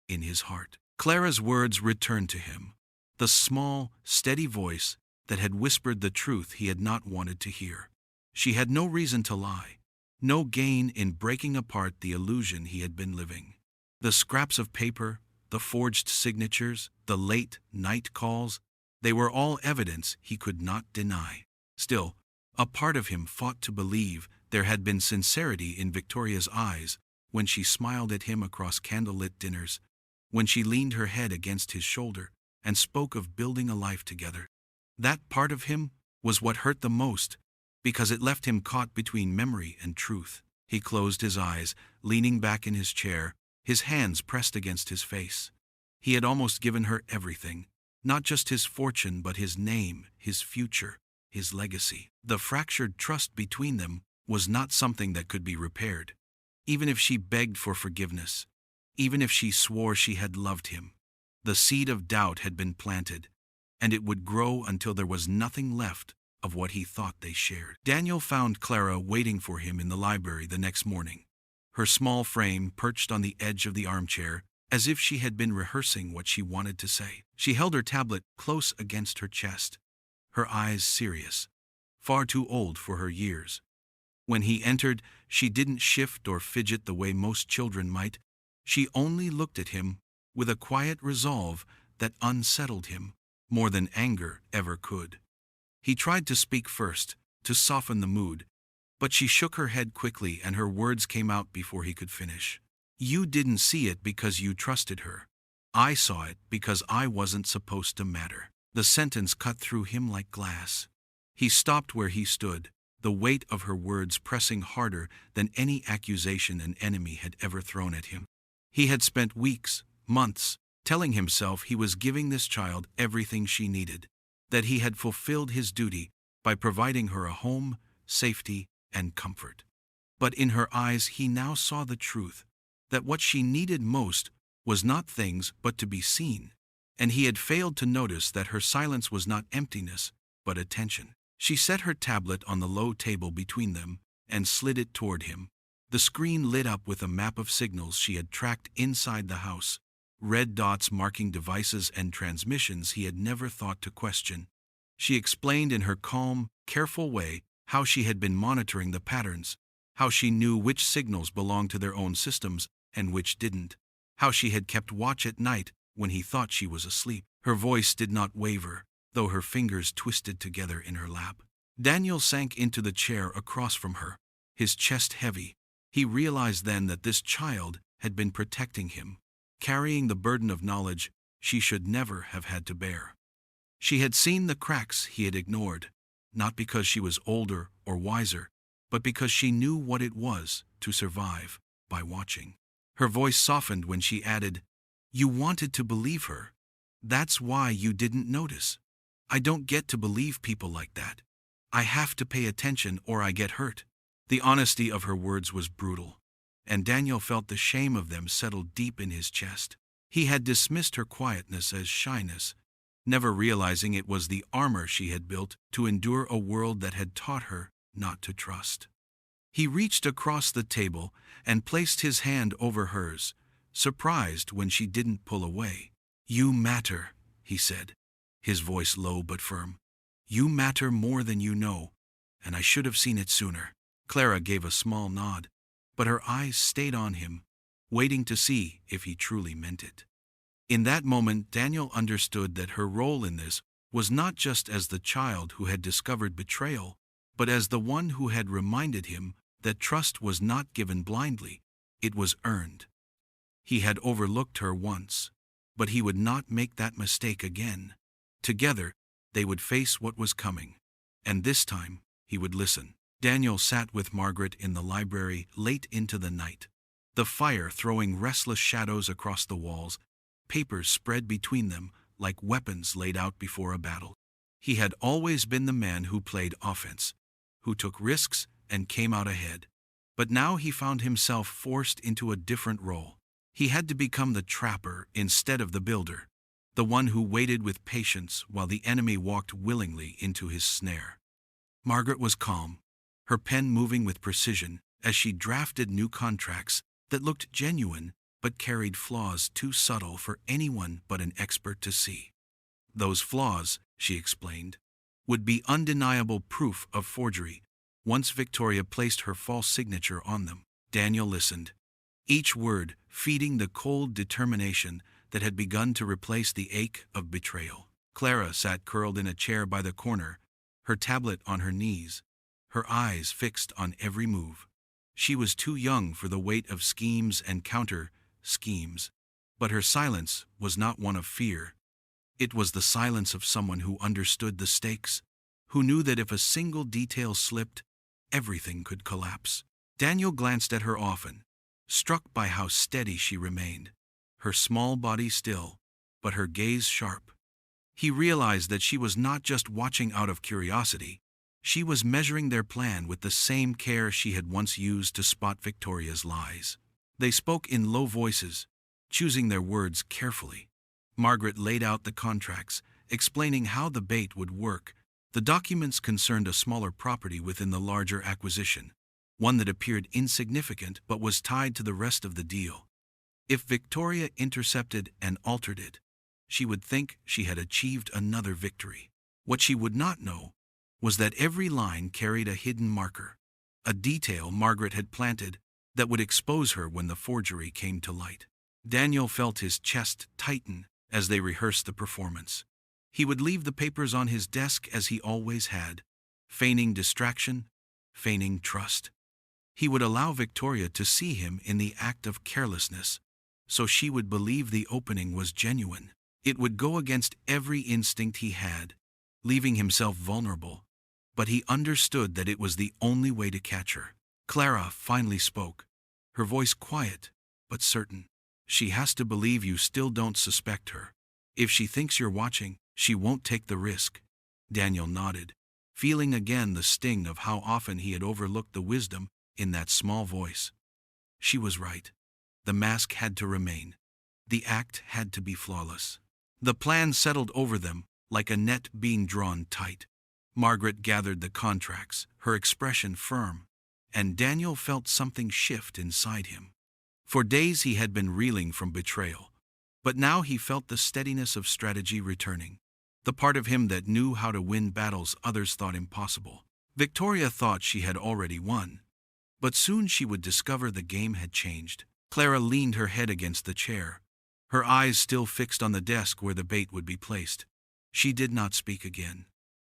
in his heart. Clara's words returned to him, the small, steady voice that had whispered the truth he had not wanted to hear. She had no reason to lie, no gain in breaking apart the illusion he had been living. The scraps of paper, the forged signatures, the late night calls, they were all evidence he could not deny. Still, a part of him fought to believe there had been sincerity in Victoria's eyes when she smiled at him across candlelit dinners, when she leaned her head against his shoulder and spoke of building a life together. That part of him was what hurt the most, because it left him caught between memory and truth. He closed his eyes, leaning back in his chair, his hands pressed against his face. He had almost given her everything, not just his fortune but his name, his future, his legacy. The fractured trust between them was not something that could be repaired. Even if she begged for forgiveness, even if she swore she had loved him, the seed of doubt had been planted, and it would grow until there was nothing left of what he thought they shared. Daniel found Clara waiting for him in the library the next morning, her small frame perched on the edge of the armchair, as if she had been rehearsing what she wanted to say. She held her tablet close against her chest, her eyes serious, far too old for her years. When he entered, she didn't shift or fidget the way most children might. She only looked at him with a quiet resolve that unsettled him more than anger ever could. He tried to speak first, to soften the mood, but she shook her head quickly and her words came out before he could finish. You didn't see it because you trusted her. I saw it because I wasn't supposed to matter. The sentence cut through him like glass. He stopped where he stood, the weight of her words pressing harder than any accusation an enemy had ever thrown at him. He had spent weeks, months, telling himself he was giving this child everything she needed, that he had fulfilled his duty by providing her a home, safety, and comfort. But in her eyes he now saw the truth, that what she needed most was not things but to be seen, and he had failed to notice that her silence was not emptiness, but attention. She set her tablet on the low table between them and slid it toward him. The screen lit up with a map of signals she had tracked inside the house, red dots marking devices and transmissions he had never thought to question. She explained in her calm, careful way how she had been monitoring the patterns, how she knew which signals belonged to their own systems and which didn't, how she had kept watch at night when he thought she was asleep. Her voice did not waver, though her fingers twisted together in her lap. Daniel sank into the chair across from her, his chest heavy. He realized then that this child had been protecting him, carrying the burden of knowledge she should never have had to bear. She had seen the cracks he had ignored, not because she was older or wiser, but because she knew what it was to survive by watching. Her voice softened when she added, "You wanted to believe her. That's why you didn't notice. I don't get to believe people like that. I have to pay attention or I get hurt." The honesty of her words was brutal, and Daniel felt the shame of them settle deep in his chest. He had dismissed her quietness as shyness, never realizing it was the armor she had built to endure a world that had taught her not to trust. He reached across the table and placed his hand over hers, surprised when she didn't pull away. "You matter," he said, his voice low but firm. "You matter more than you know, and I should have seen it sooner." Clara gave a small nod, but her eyes stayed on him, waiting to see if he truly meant it. In that moment, Daniel understood that her role in this was not just as the child who had discovered betrayal, but as the one who had reminded him that trust was not given blindly, it was earned. He had overlooked her once, but he would not make that mistake again. Together, they would face what was coming, and this time, he would listen. Daniel sat with Margaret in the library late into the night, the fire throwing restless shadows across the walls, papers spread between them like weapons laid out before a battle. He had always been the man who played offense, who took risks and came out ahead. But now he found himself forced into a different role. He had to become the trapper instead of the builder, the one who waited with patience while the enemy walked willingly into his snare. Margaret was calm, her pen moving with precision as she drafted new contracts that looked genuine but carried flaws too subtle for anyone but an expert to see. Those flaws, she explained, would be undeniable proof of forgery once Victoria placed her false signature on them. Daniel listened, each word feeding the cold determination that had begun to replace the ache of betrayal. Clara sat curled in a chair by the corner, her tablet on her knees, her eyes fixed on every move. She was too young for the weight of schemes and counter-schemes, but her silence was not one of fear. It was the silence of someone who understood the stakes, who knew that if a single detail slipped, everything could collapse. Daniel glanced at her often, struck by how steady she remained, her small body still, but her gaze sharp. He realized that she was not just watching out of curiosity, she was measuring their plan with the same care she had once used to spot Victoria's lies. They spoke in low voices, choosing their words carefully. Margaret laid out the contracts, explaining how the bait would work. The documents concerned a smaller property within the larger acquisition, one that appeared insignificant but was tied to the rest of the deal. If Victoria intercepted and altered it, she would think she had achieved another victory. What she would not know was that every line carried a hidden marker, a detail Margaret had planted that would expose her when the forgery came to light. Daniel felt his chest tighten as they rehearsed the performance. He would leave the papers on his desk as he always had, feigning distraction, feigning trust. He would allow Victoria to see him in the act of carelessness, so she would believe the opening was genuine. It would go against every instinct he had, leaving himself vulnerable, but he understood that it was the only way to catch her. Clara finally spoke, her voice quiet but certain. "She has to believe you still don't suspect her. If she thinks you're watching, she won't take the risk." Daniel nodded, feeling again the sting of how often he had overlooked the wisdom in that small voice. She was right. The mask had to remain. The act had to be flawless. The plan settled over them like a net being drawn tight. Margaret gathered the contracts, her expression firm, and Daniel felt something shift inside him. For days he had been reeling from betrayal, but now he felt the steadiness of strategy returning, the part of him that knew how to win battles others thought impossible. Victoria thought she had already won, but soon she would discover the game had changed. Clara leaned her head against the chair, her eyes still fixed on the desk where the bait would be placed. She did not speak again,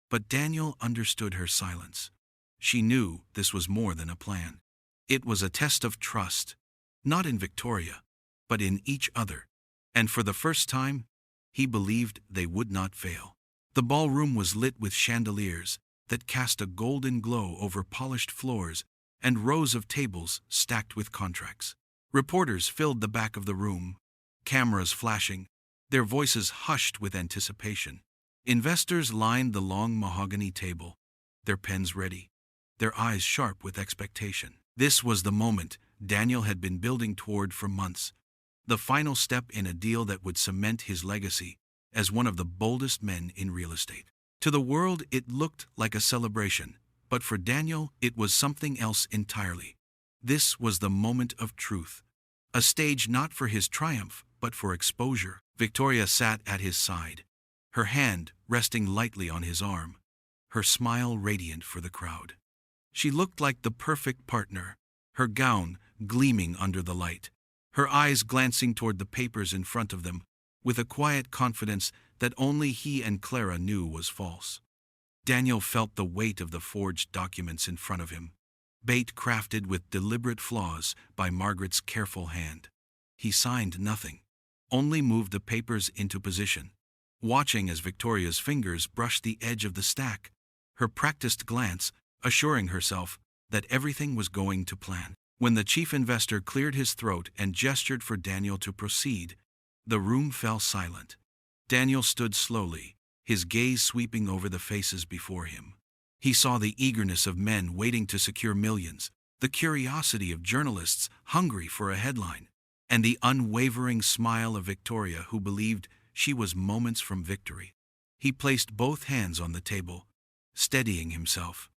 but Daniel understood her silence. She knew this was more than a plan. It was a test of trust, not in Victoria, but in each other, and for the first time, he believed they would not fail. The ballroom was lit with chandeliers that cast a golden glow over polished floors and rows of tables stacked with contracts. Reporters filled the back of the room, cameras flashing, their voices hushed with anticipation. Investors lined the long mahogany table, their pens ready, their eyes sharp with expectation. This was the moment Daniel had been building toward for months, the final step in a deal that would cement his legacy as one of the boldest men in real estate. To the world it looked like a celebration, but for Daniel it was something else entirely. This was the moment of truth, a stage not for his triumph but for exposure. Victoria sat at his side, her hand resting lightly on his arm, her smile radiant for the crowd. She looked like the perfect partner, her gown gleaming under the light, her eyes glancing toward the papers in front of them, with a quiet confidence that only he and Clara knew was false. Daniel felt the weight of the forged documents in front of him, bait crafted with deliberate flaws by Margaret's careful hand. He signed nothing, only moved the papers into position, watching as Victoria's fingers brushed the edge of the stack, her practiced glance assuring herself that everything was going to plan. When the chief investor cleared his throat and gestured for Daniel to proceed, the room fell silent. Daniel stood slowly, his gaze sweeping over the faces before him. He saw the eagerness of men waiting to secure millions, the curiosity of journalists hungry for a headline, and the unwavering smile of Victoria who believed she was moments from victory. He placed both hands on the table, steadying himself,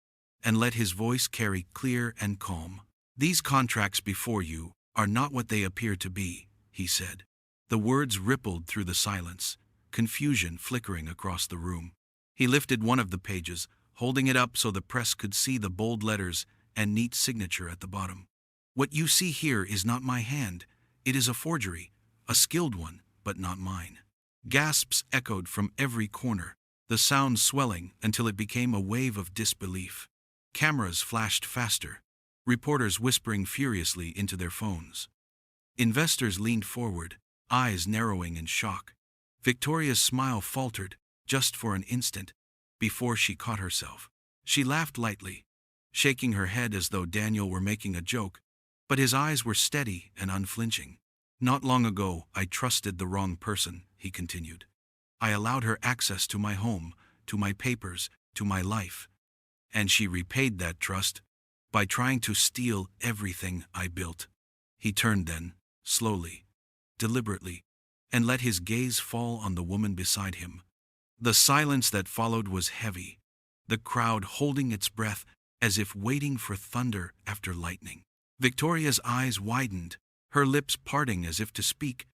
and let his voice carry clear and calm. "These contracts before you are not what they appear to be," he said. The words rippled through the silence, confusion flickering across the room. He lifted one of the pages, holding it up so the press could see the bold letters and neat signature at the bottom. "What you see here is not my hand. It is a forgery, a skilled one, but not mine." Gasps echoed from every corner, the sound swelling until it became a wave of disbelief. Cameras flashed faster, reporters whispering furiously into their phones. Investors leaned forward, eyes narrowing in shock. Victoria's smile faltered, just for an instant, before she caught herself. She laughed lightly, shaking her head as though Daniel were making a joke, but his eyes were steady and unflinching. "Not long ago, I trusted the wrong person," he continued. "I allowed her access to my home, to my papers, to my life. And she repaid that trust by trying to steal everything I built." He turned then, slowly, deliberately, and let his gaze fall on the woman beside him. The silence that followed was heavy, the crowd holding its breath as if waiting for thunder after lightning. Victoria's eyes widened, her lips parting as if to speak,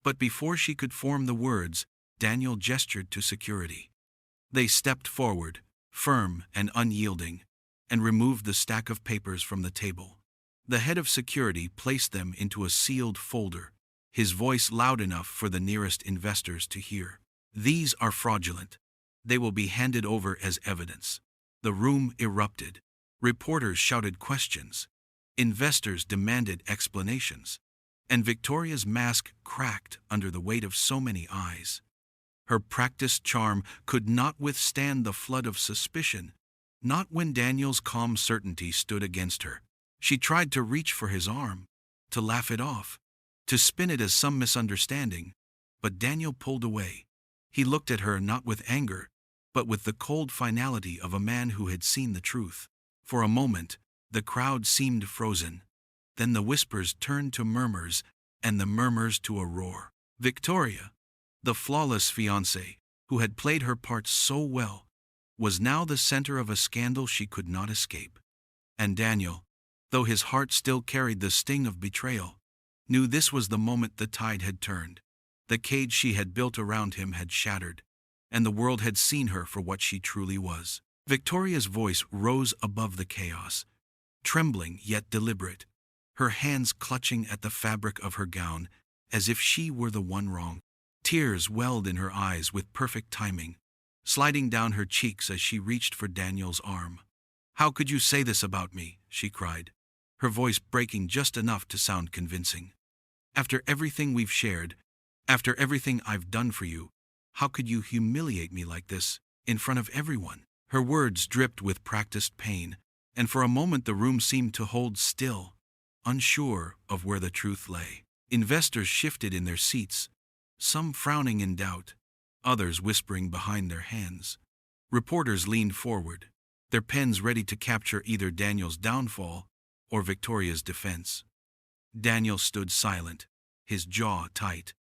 but before she could form the words, Daniel gestured to security. They stepped forward, firm and unyielding, and removed the stack of papers from the table. The head of security placed them into a sealed folder, his voice loud enough for the nearest investors to hear. "These are fraudulent. They will be handed over as evidence." The room erupted. Reporters shouted questions. Investors demanded explanations. And Victoria's mask cracked under the weight of so many eyes. Her practiced charm could not withstand the flood of suspicion, not when Daniel's calm certainty stood against her. She tried to reach for his arm, to laugh it off, to spin it as some misunderstanding, but Daniel pulled away. He looked at her not with anger, but with the cold finality of a man who had seen the truth. For a moment, the crowd seemed frozen. Then the whispers turned to murmurs, and the murmurs to a roar. Victoria, the flawless fiancée, who had played her part so well, was now the center of a scandal she could not escape. And Daniel, though his heart still carried the sting of betrayal, knew this was the moment the tide had turned. The cage she had built around him had shattered, and the world had seen her for what she truly was. Victoria's voice rose above the chaos, trembling yet deliberate, her hands clutching at the fabric of her gown as if she were the one wrong. Tears welled in her eyes with perfect timing, sliding down her cheeks as she reached for Daniel's arm. "How could you say this about me?" she cried, her voice breaking just enough to sound convincing. "After everything we've shared, after everything I've done for you, how could you humiliate me like this, in front of everyone?" Her words dripped with practiced pain, and for a moment the room seemed to hold still, unsure of where the truth lay. Investors shifted in their seats, some frowning in doubt, others whispering behind their hands. Reporters leaned forward, their pens ready to capture either Daniel's downfall or Victoria's defense. Daniel stood silent, his jaw tight,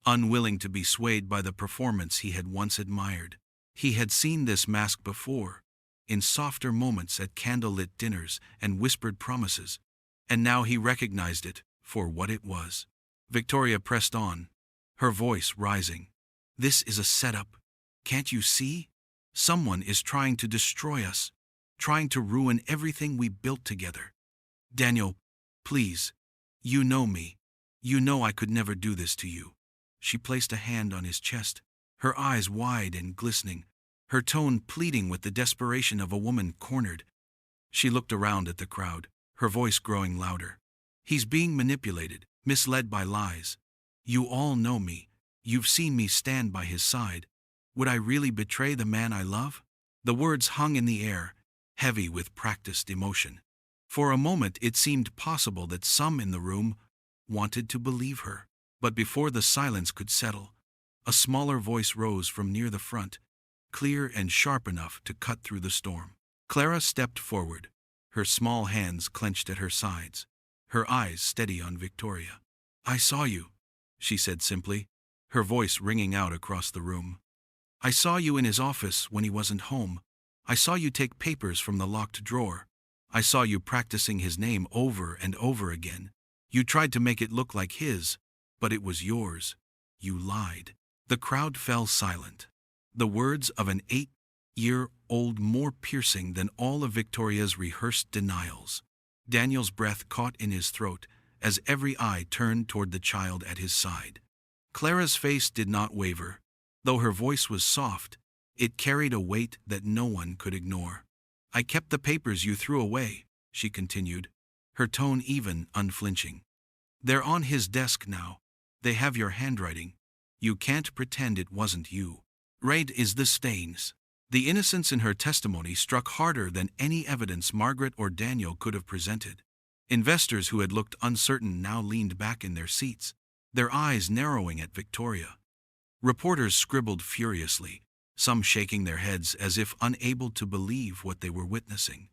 unwilling to be swayed by the performance he had once admired. He had seen this mask before, in softer moments at candlelit dinners and whispered promises, and now he recognized it for what it was. Victoria pressed on, her voice rising. "This is a setup. Can't you see? Someone is trying to destroy us, trying to ruin everything we built together. Daniel, please. You know me. You know I could never do this to you." She placed a hand on his chest, her eyes wide and glistening, her tone pleading with the desperation of a woman cornered. She looked around at the crowd, her voice growing louder. "He's being manipulated, misled by lies. You all know me. You've seen me stand by his side. Would I really betray the man I love?" The words hung in the air, heavy with practiced emotion. For a moment it seemed possible that some in the room wanted to believe her. But before the silence could settle, a smaller voice rose from near the front, clear and sharp enough to cut through the storm. Clara stepped forward, her small hands clenched at her sides, her eyes steady on Victoria. "I saw you," she said simply, her voice ringing out across the room. "I saw you in his office when he wasn't home. I saw you take papers from the locked drawer. I saw you practicing his name over and over again. You tried to make it look like his, but it was yours. You lied." The crowd fell silent, the words of an 8-year-old more piercing than all of Victoria's rehearsed denials. Daniel's breath caught in his throat as every eye turned toward the child at his side. Clara's face did not waver. Though her voice was soft, it carried a weight that no one could ignore. "I kept the papers you threw away," she continued, her tone even, unflinching. "They're on his desk now. They have your handwriting. You can't pretend it wasn't you. Red is the stains." The innocence in her testimony struck harder than any evidence Margaret or Daniel could have presented. Investors who had looked uncertain now leaned back in their seats, their eyes narrowing at Victoria. Reporters scribbled furiously, some shaking their heads as if unable to believe what they were witnessing.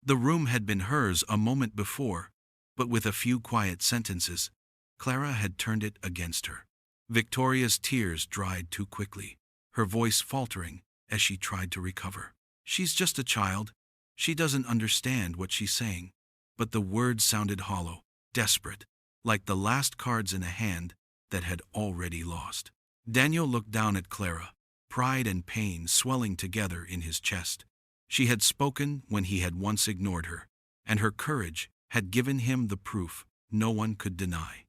The room had been hers a moment before, but with a few quiet sentences, Clara had turned it against her. Victoria's tears dried too quickly, her voice faltering as she tried to recover. "She's just a child. She doesn't understand what she's saying." But the words sounded hollow, desperate, like the last cards in a hand that had already lost. Daniel looked down at Clara, pride and pain swelling together in his chest. She had spoken when he had once ignored her, and her courage had given him the proof no one could deny.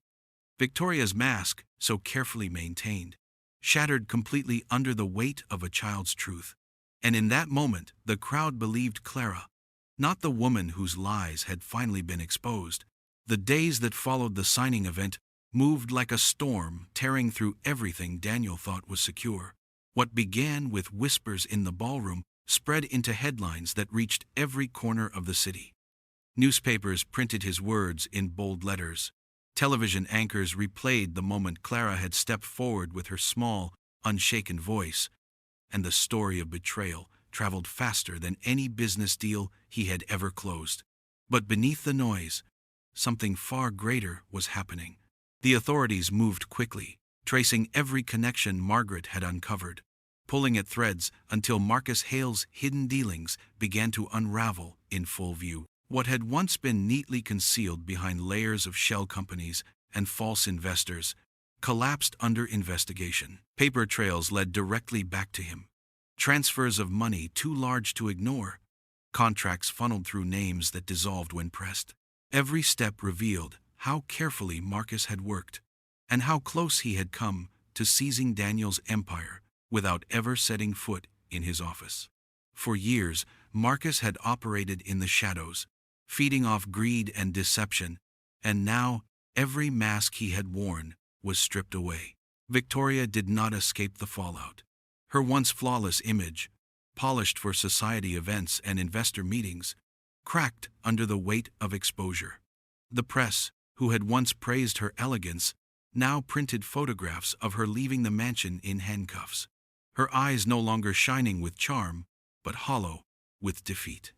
Victoria's mask, so carefully maintained, shattered completely under the weight of a child's truth, and in that moment the crowd believed Clara, not the woman whose lies had finally been exposed. The days that followed the signing event moved like a storm, tearing through everything Daniel thought was secure. What began with whispers in the ballroom spread into headlines that reached every corner of the city. Newspapers printed his words in bold letters. Television anchors replayed the moment Clara had stepped forward with her small, unshaken voice, and the story of betrayal traveled faster than any business deal he had ever closed. But beneath the noise, something far greater was happening. The authorities moved quickly, tracing every connection Margaret had uncovered, pulling at threads until Marcus Hale's hidden dealings began to unravel in full view. What had once been neatly concealed behind layers of shell companies and false investors collapsed under investigation. Paper trails led directly back to him. Transfers of money too large to ignore. Contracts funneled through names that dissolved when pressed. Every step revealed how carefully Marcus had worked, and how close he had come to seizing Daniel's empire without ever setting foot in his office. For years, Marcus had operated in the shadows, feeding off greed and deception, and now every mask he had worn was stripped away. Victoria did not escape the fallout. Her once flawless image, polished for society events and investor meetings, cracked under the weight of exposure. The press, who had once praised her elegance, now printed photographs of her leaving the mansion in handcuffs, her eyes no longer shining with charm, but hollow with defeat.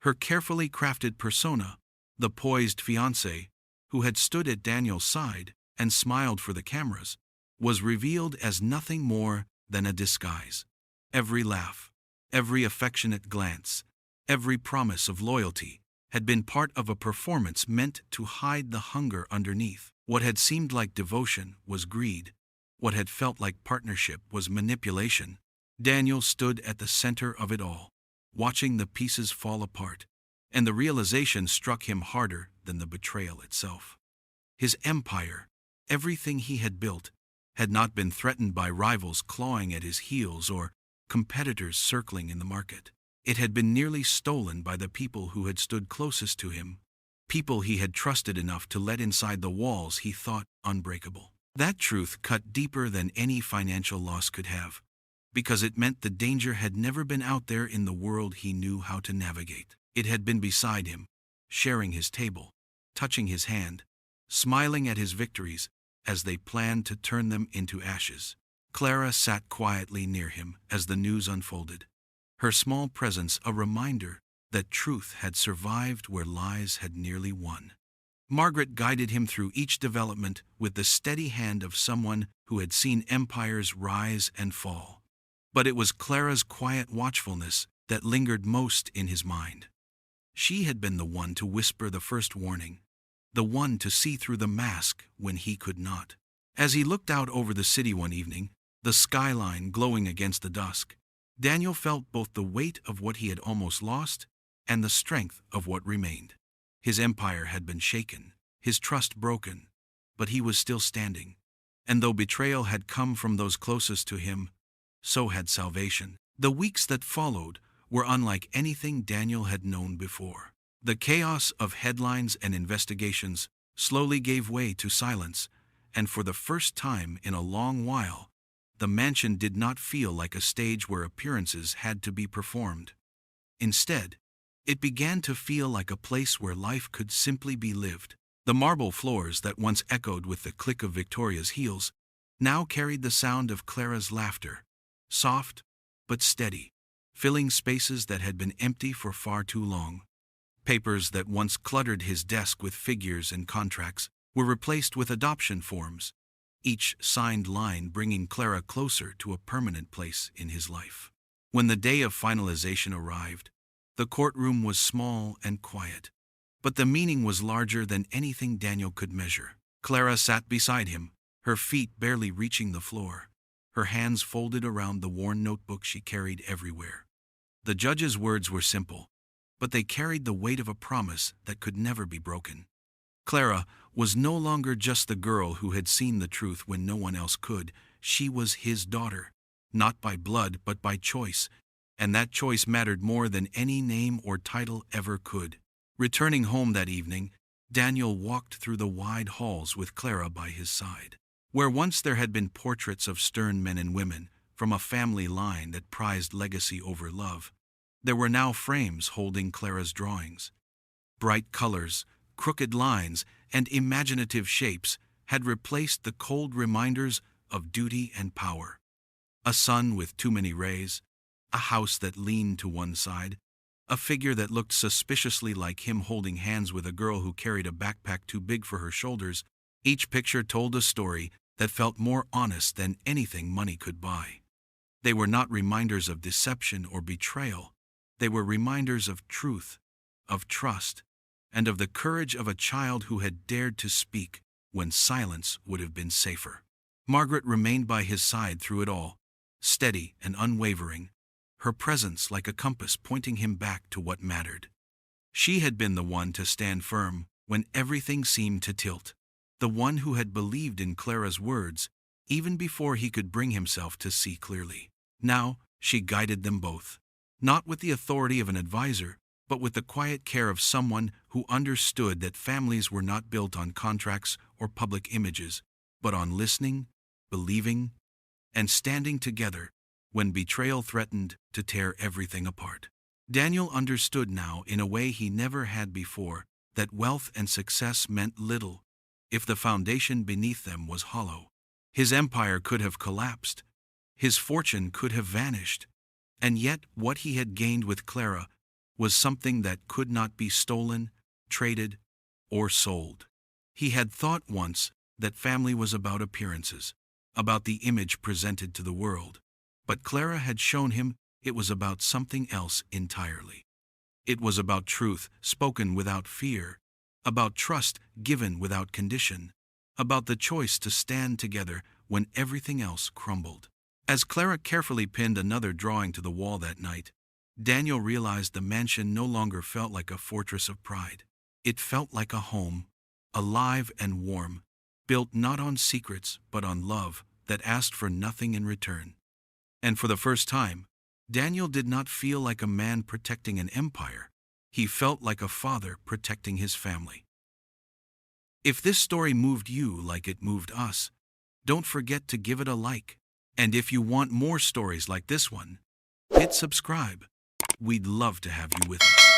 Her carefully crafted persona, the poised fiancé, who had stood at Daniel's side and smiled for the cameras, was revealed as nothing more than a disguise. Every laugh, every affectionate glance, every promise of loyalty had been part of a performance meant to hide the hunger underneath. What had seemed like devotion was greed. What had felt like partnership was manipulation. Daniel stood at the center of it all, watching the pieces fall apart, and the realization struck him harder than the betrayal itself. His empire, everything he had built, had not been threatened by rivals clawing at his heels or competitors circling in the market. It had been nearly stolen by the people who had stood closest to him, people he had trusted enough to let inside the walls he thought unbreakable. That truth cut deeper than any financial loss could have, because it meant the danger had never been out there in the world he knew how to navigate. It had been beside him, sharing his table, touching his hand, smiling at his victories as they planned to turn them into ashes. Clara sat quietly near him as the news unfolded, her small presence a reminder that truth had survived where lies had nearly won. Margaret guided him through each development with the steady hand of someone who had seen empires rise and fall. But it was Clara's quiet watchfulness that lingered most in his mind. She had been the one to whisper the first warning, the one to see through the mask when he could not. As he looked out over the city one evening, the skyline glowing against the dusk, Daniel felt both the weight of what he had almost lost and the strength of what remained. His empire had been shaken, his trust broken, but he was still standing. And though betrayal had come from those closest to him, so had salvation. The weeks that followed were unlike anything Daniel had known before. The chaos of headlines and investigations slowly gave way to silence, and for the first time in a long while, the mansion did not feel like a stage where appearances had to be performed. Instead, it began to feel like a place where life could simply be lived. The marble floors that once echoed with the click of Victoria's heels now carried the sound of Clara's laughter, soft but steady, filling spaces that had been empty for far too long. Papers that once cluttered his desk with figures and contracts were replaced with adoption forms, each signed line bringing Clara closer to a permanent place in his life. When the day of finalization arrived, the courtroom was small and quiet, but the meaning was larger than anything Daniel could measure. Clara sat beside him, her feet barely reaching the floor, her hands folded around the worn notebook she carried everywhere. The judge's words were simple, but they carried the weight of a promise that could never be broken. Clara was no longer just the girl who had seen the truth when no one else could. She was his daughter, not by blood but by choice, and that choice mattered more than any name or title ever could. Returning home that evening, Daniel walked through the wide halls with Clara by his side. Where once there had been portraits of stern men and women from a family line that prized legacy over love, there were now frames holding Clara's drawings. Bright colors, crooked lines, and imaginative shapes had replaced the cold reminders of duty and power. A sun with too many rays, a house that leaned to one side, a figure that looked suspiciously like him holding hands with a girl who carried a backpack too big for her shoulders. Each picture told a story that felt more honest than anything money could buy. They were not reminders of deception or betrayal. They were reminders of truth, of trust, and of the courage of a child who had dared to speak when silence would have been safer. Margaret remained by his side through it all, steady and unwavering, her presence like a compass pointing him back to what mattered. She had been the one to stand firm when everything seemed to tilt, the one who had believed in Clara's words even before he could bring himself to see clearly. Now, she guided them both, not with the authority of an advisor, but with the quiet care of someone who understood that families were not built on contracts or public images, but on listening, believing, and standing together when betrayal threatened to tear everything apart. Daniel understood now in a way he never had before that wealth and success meant little if the foundation beneath them was hollow. His empire could have collapsed, his fortune could have vanished, and yet what he had gained with Clara was something that could not be stolen, traded, or sold. He had thought once that family was about appearances, about the image presented to the world, but Clara had shown him it was about something else entirely. It was about truth spoken without fear, about trust given without condition, about the choice to stand together when everything else crumbled. As Clara carefully pinned another drawing to the wall that night, Daniel realized the mansion no longer felt like a fortress of pride. It felt like a home, alive and warm, built not on secrets but on love that asked for nothing in return. And for the first time, Daniel did not feel like a man protecting an empire. He felt like a father protecting his family. If this story moved you like it moved us, don't forget to give it a like. And if you want more stories like this one, hit subscribe. We'd love to have you with us.